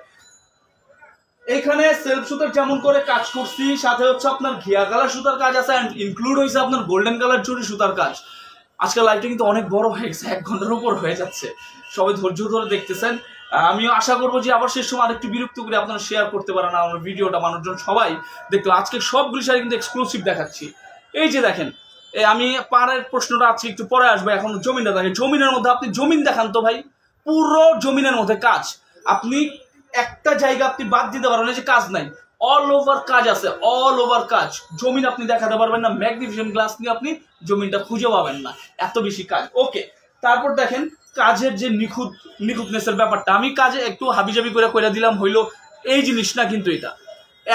এখানে সেলফ সুতার যেমন করে কাজ করছি, সাথে হচ্ছে আপনার ঘিয়া কালার সুতার কাজ আছে, এন্ড ইনক্লুড হয়েছে আপনার গোল্ডেন কালার জরি সুতার কাজ। আজকাল লাইভটা কিন্তু অনেক বড় হয়ে গেছে, 1 ঘন্টার উপর হয়ে যাচ্ছে, সবাই ধৈর্য ধরে দেখতেছেন। আমিও আশা করবো যে আবার শেষ সময় আরেকটু বিরক্ত করে আপনারা শেয়ার করতে পারেন আমার ভিডিওটা, মানুষজন সবাই দেখতো। আজকে সবগুলি শাড়ি কিন্তু এক্সক্লুসিভ দেখাচ্ছি। এই যে দেখেন, আমি পাড়ের প্রশ্নটা আজকে একটু পরে আসবে, এখন জমিনটা দেখেন। জমিনের মধ্যে আপনি জমিন দেখান তো ভাই, পুরো জমিনের মধ্যে কাজ, আপনি একটা জায়গা আপনি বাদ দিতে পারবেন না যে কাজ নাই, অল ওভার কাজ আছে, অল ওভার কাজ। জমিন আপনি দেখাতে পারবেন না, ম্যাগনিফিশিয়েন্ট গ্লাস নিয়ে আপনি জমিনটা খুঁজে পাবেন না, এত বেশি কাজ। ওকে, তারপর দেখেন কাজের যে নিখুঁতনেসের ব্যাপারটা, আমি কাজে একটু হাবিজাবি করে দিলাম হইলো এই জিনিস না, কিন্তু এটা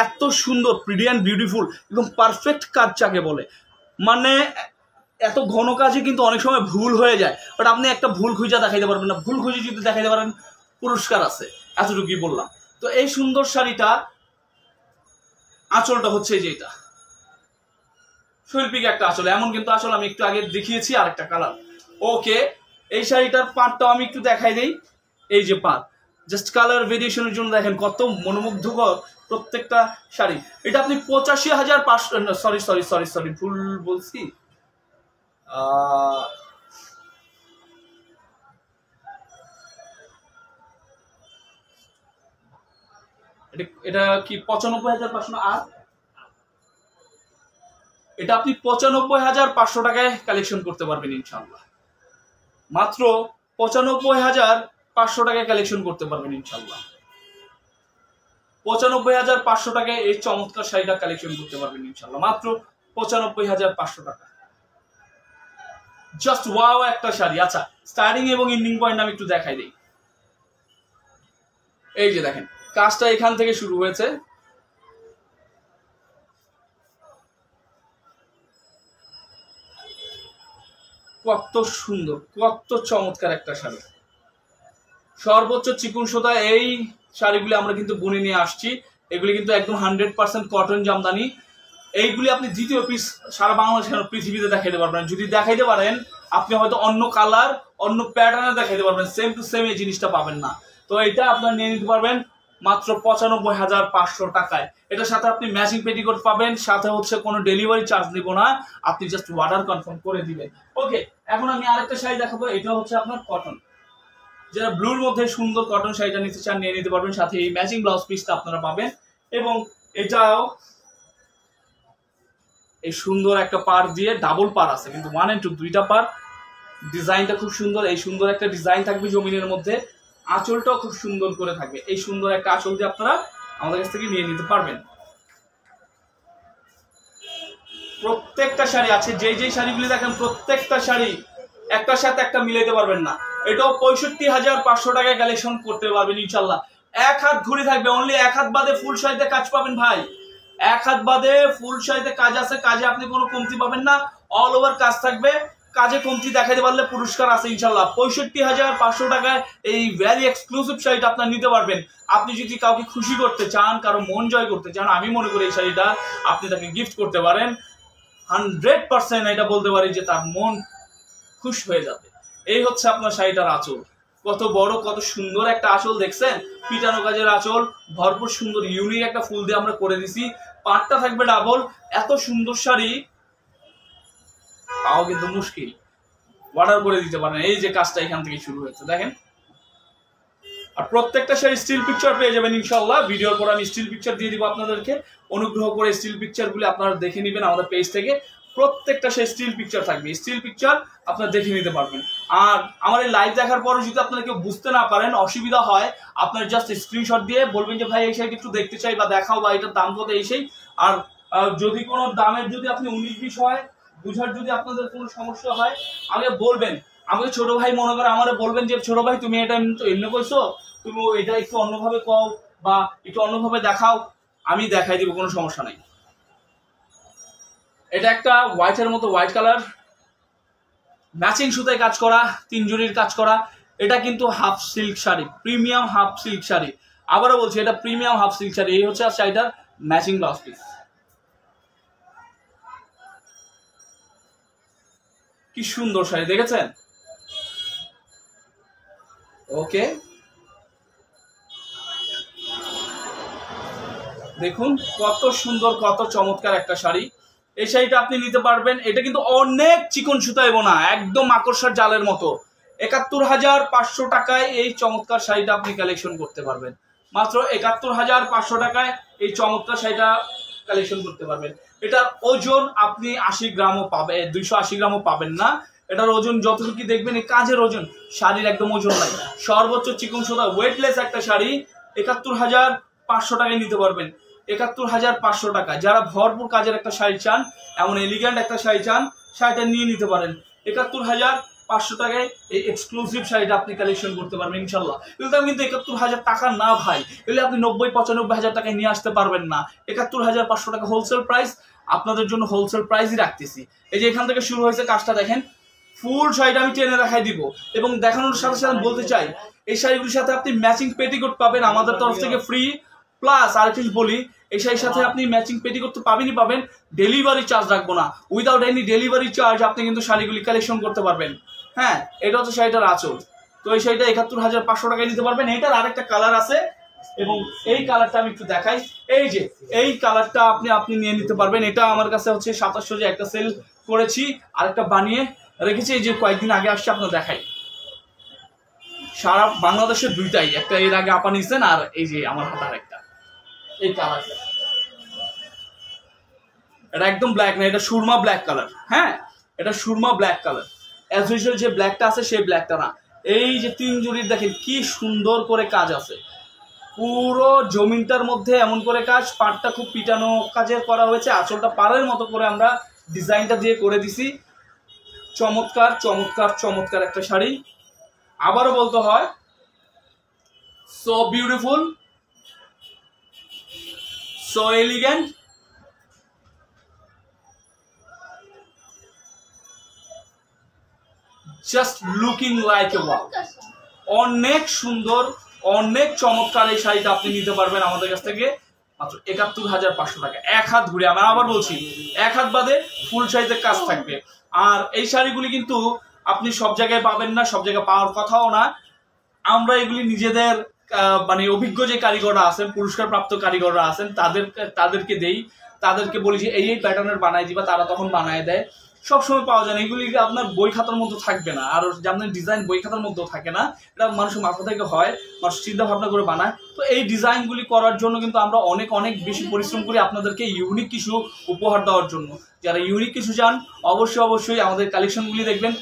এত সুন্দর প্রিটি অ্যান্ড বিউটিফুল, একদম পারফেক্ট কাজ যাকে বলে। মানে এত ঘন কাজে কিন্তু অনেক সময় ভুল হয়ে যায়, বাট আপনি একটা ভুল খুঁজে দেখাইতে পারবেন না। ভুল খুঁজে যদি দেখাইতে পারেন পুরস্কার আছে, এতটুকুই বললাম। তো এই সুন্দর শাড়িটা আঁচলটা হচ্ছে যে এটা শৈল্পিক একটা আঁচল, এমন কিন্তু আসলে আমি একটু আগে দেখিয়েছি আরেকটা কালার। ওকে, এই শাড়িটার পাটটাও আমি একটু দেখাই দেই। এই যে পাট, জাস্ট কালার ভেরিয়েশনের জন্য দেখেন কত মনোমুগ্ধকর প্রত্যেকটা শাড়ি। এটা আপনি 85,500 সরি ভুল বলছি, এটা কি 95,500 না? আর এটা আপনি 95,500 টাকায় কালেকশন করতে পারবেন ইনশাল্লাহ, মাত্র 95,500 টাকায় কালেকশন করতে পারবেন ইনশাল্লাহ। 95,500 টাকায় এই চমৎকার শাড়িটা কালেকশন করতে পারবেন ইনশাল্লাহ, মাত্র 95,500 টাকা। জাস্ট ওয়াও একটা শাড়ি। আচ্ছা, স্টার্টিং এবং এন্ডিং পয়েন্ট আমি একটু দেখাই দিই। এই যে দেখেন, কাজটা এখান থেকে শুরু হয়েছে, কত সুন্দর, কত চমৎকার একটা শাড়ি। সর্বোচ্চ চিকুন সুতা এই শাড়িগুলি আমরা কিন্তু বুনে নিয়ে আসছি, এগুলি কিন্তু একদম 100% কটন জামদানি। এইগুলি আপনি দ্বিতীয় পিস সারা বাংলাদেশ পৃথিবীতে দেখাইতে পারবেন। যদি দেখাইতে পারেন আপনি হয়তো অন্য কালার অন্য প্যাটার্নে দেখাইতে পারবেন, সেম টু সেম এই জিনিসটা পাবেন না। তো এটা আপনার নিয়ে নিতে পারবেন মাত্র 95,500 টাকায়। এটার সাথে আপনি ম্যাচিং পেটিকোট পাবেন, সাথে হচ্ছে কোনো ডেলিভারি চার্জ দিব না, আপনি জাস্ট অর্ডার কনফার্ম করে দিবেন। ওকে, এখন আমি আরেকটা শাড়ি দেখাবো, এটা হচ্ছে আপনার কটন, যারা ব্লুর মধ্যে সুন্দর কটন শাড়িটা নিতে চান নিয়ে নিতে পারবেন, সাথে এই ম্যাচিং ব্লাউজ পিসটা আপনারা পাবেন। এবং এটাও এই সুন্দর একটা পার দিয়ে, ডাবল পার আছে কিন্তু 1 and 2 দুইটা পার, ডিজাইনটা খুব সুন্দর। এই সুন্দর একটা ডিজাইন থাকবে জমিনের মধ্যে, আঁচলটাও খুব সুন্দর করে থাকবে। এই সুন্দর একটা আঁচল দিয়ে আপনারা আমাদের কাছ থেকে নিয়ে নিতে পারবেন। প্রত্যেকটা শাড়ি আছে, যেই শাড়িগুলি দেখেন প্রত্যেকটা শাড়ি একটার সাথে একটা মিলাইতে পারবেন না। এটাও 65,500 টাকায় কালেকশন করতে পারবেন ইনশাল্লাহ। এক হাত ঘুরি থাকবে, অনলি এক হাত বাদে ফুল শাড়িতে কাজ পাবেন ভাই, এক হাত বাদে ফুল শাড়িতে কাজ আছে, কাজে আপনি কোনো কমতি পাবেন না, অল ওভার কাজ থাকবে। কাজে কমতি দেখাইতে পারলে পুরস্কার আছে ইনশাল্লাহ। 65,500 টাকায় এই ভ্যারি এক্সক্লুসিভ শাড়িটা আপনার নিতে পারবেন। আপনি যদি কাউকে খুশি করতে চান, কারো মন জয় করতে চান, আমি মনে করি এই শাড়িটা আপনি তাকে গিফট করতে পারেন। 100% এটা বলতে পারি যে তার মন খুশ হয়ে যাবে। এই হচ্ছে আপনার শাড়িটার আঁচল, কত বড় কত সুন্দর একটা আঁচল দেখছেন, পিটানো কাজের আঁচল, ভরপুর সুন্দর ইউনিক একটা ফুল দিয়ে আমরা করে দিছি। পাটটা থাকবে ডাবল, এত সুন্দর শাড়ি তাও কিন্তু মুশকিল, অর্ডার করে দিতে পারেন। এই যে কাজটা এখান থেকে শুরু হয়েছে দেখেন। আর প্রত্যেকটা শাড়ি স্টিল পিকচার পেয়ে যাবেন ইনশাল্লাহ। ভিডিওর পর আমি স্টিল পিকচার দিয়ে দিব আপনাদেরকে, অনুগ্রহ করে স্টিল পিকচারগুলি আপনারা দেখে নেবেন আমাদের পেজ থেকে। প্রত্যেকটা সেই স্টিল পিকচার থাকবে, স্টিল পিকচার আপনারা দেখে নিতে পারবেন। আর আমার এই লাইভ দেখার পরে যদি আপনারা কেউ বুঝতে না পারেন, অসুবিধা হয়, আপনার জাস্ট স্ক্রিনশট দিয়ে বলবেন যে ভাই এই শাড়িটা একটু দেখতে চাই বা দেখাও, বা এটার দাম কত এই সেই। আর যদি কোনো দামের যদি আপনি 19-20 হয়, বুঝার যদি আপনাদের কোনো সমস্যা হয় আগে বলবেন। আমাকে ছোট ভাই মনে করে আমারে বলবেন যে ছোট ভাই তুমি এটা এমনি কইছো, তুমি এটা একটু অন্যভাবে কও বা একটু অন্যভাবে দেখাও, আমি দেখাই দিব, কোনো সমস্যা নাই। এটা একটা হোয়াইটের মতো হোয়াইট কালার, ম্যাচিং সুতায় কাজ করা, 3 জরির কাজ করা। এটা কিন্তু half silk sari, premium half silk sari. আবারও বলছি এটা প্রিমিয়াম হাফ সিল্ক শাড়ি। এই হচ্ছে শাড়িটার ম্যাচিং ব্লাউজ পিস। কি সুন্দর শাড়ি দেখেছেন? ওকে, দেখুন কত সুন্দর, কত চমৎকার একটা শাড়ি। এই শাড়িটা আপনি নিতে পারবেন। এটা কিন্তু অনেক চিকন সুতায় বোনা, একদম আকর্ষণ জালের মতো। ৭১,৫০০ টাকায় এই চমৎকার শাড়িটা আপনি কালেকশন করতে পারবেন। মাত্র ৭১,৫০০ টাকায় এই চমৎকার শাড়িটা কালেকশন করতে পারবেন। এটার ওজন আপনি ৮০ গ্রামও পাবেন, 280 গ্রামও পাবেন না। এটার ওজন যতটুকু দেখবেন এই কাজের ওজন, শাড়ির একদম ওজন নাই। সর্বোচ্চ চিকন সুতা ওয়েটলেস একটা শাড়ি ৭১,৫০০ টাকায় নিতে পারবেন। ৭১,৫০০ টাকা। যারা ভরপুর কাজের একটা শাড়ি চান, এমন এলিগ্যান্ট একটা শাড়ি চান, শাড়িটা নিয়ে নিতে পারেন। ৭১,৫০০ টাকায় এই এক্সক্লুসিভ শাড়িটা আপনি কালেকশন করতে পারবেন ইনশাল্লাহ। এগুলো কিন্তু ৭১,০০০ টাকা না ভাই, এগুলো আপনি ৯০-৯৫,০০০ টাকায় নিয়ে আসতে পারবেন না। ৭১,৫০০ টাকা হোলসেল প্রাইস, আপনাদের জন্য হোলসেল প্রাইসই রাখতেছি। এই যে এখান থেকে শুরু হয়েছে কাজটা দেখেন, ফুল শাড়িটা আমি টেনে দেখাই দিব। এবং দেখানোর সাথে সাথে বলতে চাই, এই শাড়িগুলির সাথে আপনি ম্যাচিং পেটিকোট পাবেন আমাদের তরফ থেকে ফ্রি। প্লাস আরেকটি বলি, এই শাড়ির সাথে আপনি ম্যাচিং পেটিকোট তো পাবেনই পাবেন, ডেলিভারি চার্জ রাখবো না। উইদাউট এনি ডেলিভারি চার্জ আপনি কিন্তু শাড়িগুলি কালেকশন করতে পারবেন। হ্যাঁ, এটা হচ্ছে শাড়িটার আঁচল। তো এই শাড়িটা ৭১,৫০০ টাকায় নিতে পারবেন। এটার আরেকটা কালার আছে, এবং এই কালারটা আমি একটু দেখাই। এই যে এই কালারটা আপনি নিয়ে নিতে পারবেন। এটা আমার কাছে হচ্ছে ২৭০০ যে একটা সেল করেছি, আরেকটা বানিয়ে রেখেছি, এই যে কয়েকদিন আগে আসছে, আপনার দেখাই। সারা বাংলাদেশের দুইটাই, একটা এর আগে আপা নিছেন, আর এই যে আমার হাতার একটা, এই কালারটা। এটা একদম ব্ল্যাক না, এটা সুরমা ব্ল্যাক কালার। হ্যাঁ, এটা Surma black colour. As usual যে ব্ল্যাকটা আছে সেই ব্ল্যাকটা না। এই যে 3 জরির দেখেন কি সুন্দর করে কাজ আছে, পুরো জমিনটার মধ্যে এমন করে কাজ, পাড়টা খুব পিটানো কাজের করা হয়েছে, আঁচলটা পাড়ের মতো করে আমরা ডিজাইনটা দিয়ে করে দিছি। চমৎকার চমৎকার চমৎকার একটা শাড়ি। আবারও বলতে হয়, so beautiful, so elegant, just looking like a wow. অনেক সুন্দর, অনেক চমৎকার এই শাড়িটা আপনি নিতে পারবেন আমাদের কাছ থেকে মাত্র ৭১,৫০০ টাকা। এক হাত ঘুরে, আমি আবার বলছি, এক হাত বাদে ফুল শাড়িতে কাজ থাকবে। আর এই শাড়িগুলি কিন্তু আপনি সব জায়গায় পাবেন না, সব জায়গায় পাওয়ার কথাও না। আমরা এগুলি নিজেদের মানে অভিজ্ঞ যে কারিগররা আছেন, পুরস্কার প্রাপ্ত কারিগররা আছেন, তাদেরকে দেই, তাদেরকে বলি যে এই প্যাটার্নের বানাই দিবা, তারা তখন বানায় দেয়। সবসময় পাওয়া যায় না, এগুলি আপনার বই খাতার মধ্যে থাকবে না, আর যেমন ডিজাইন বই খাতার মধ্যেও থাকে না, এটা মানুষের মাথা থেকে হয়, মানুষ চিন্তা ভাবনা করে বানায়। তো এই ডিজাইনগুলি করার জন্য কিন্তু আমরা অনেক অনেক বেশি পরিশ্রম করি আপনাদেরকে ইউনিক কিছু উপহার দেওয়ার জন্য। যারা ইউনিক কিছু চান অবশ্যই আমাদের কালেকশনগুলি দেখবেন।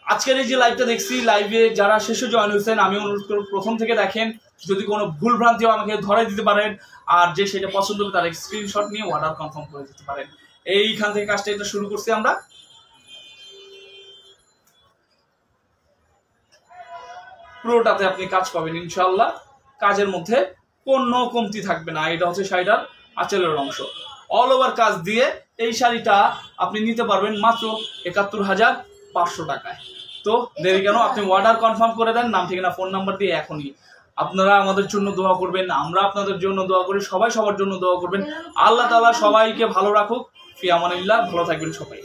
আজকের এই যে লাইভটা দেখছি, লাইভে যারা শেষে জয়েন হয়েছেন, আমি অনুরোধ করব প্রথম থেকে দেখেন। যদি কোনো ভুল ভ্রান্তি আমাকে ধরাই দিতে পারেন, আর যে সেটা পছন্দ হবে তার স্ক্রিনশট নিয়ে অর্ডার কনফার্ম করে দিতে পারেন। এইখান থেকে কাজটা এটা শুরু করছি আমরা। পুরোটাতে আপনি কাজ পাবেন ইনশাআল্লাহ, কাজের মধ্যে কোনো কমতি থাকবে না। এটা হচ্ছে শাড়িটার আঁচলের অংশ, অল ওভার কাজ দিয়ে এই শাড়িটা আপনি নিতে পারবেন মাত্র ৭১,৫০০ টাকায়। তো দেরি কেন, আপনি অর্ডার কনফার্ম করে দেন, নাম ঠিকানা ফোন নাম্বার দিয়ে এখনই। আপনারা আমাদের জন্য দোয়া করবেন, আমরা আপনাদের জন্য দোয়া করি, সবাই সবার জন্য দোয়া করবেন। আল্লাহ তাআলা সবাইকে ভালো রাখুক। ফি আমানিল্লাহ, ভালো থাকবেন সবাই।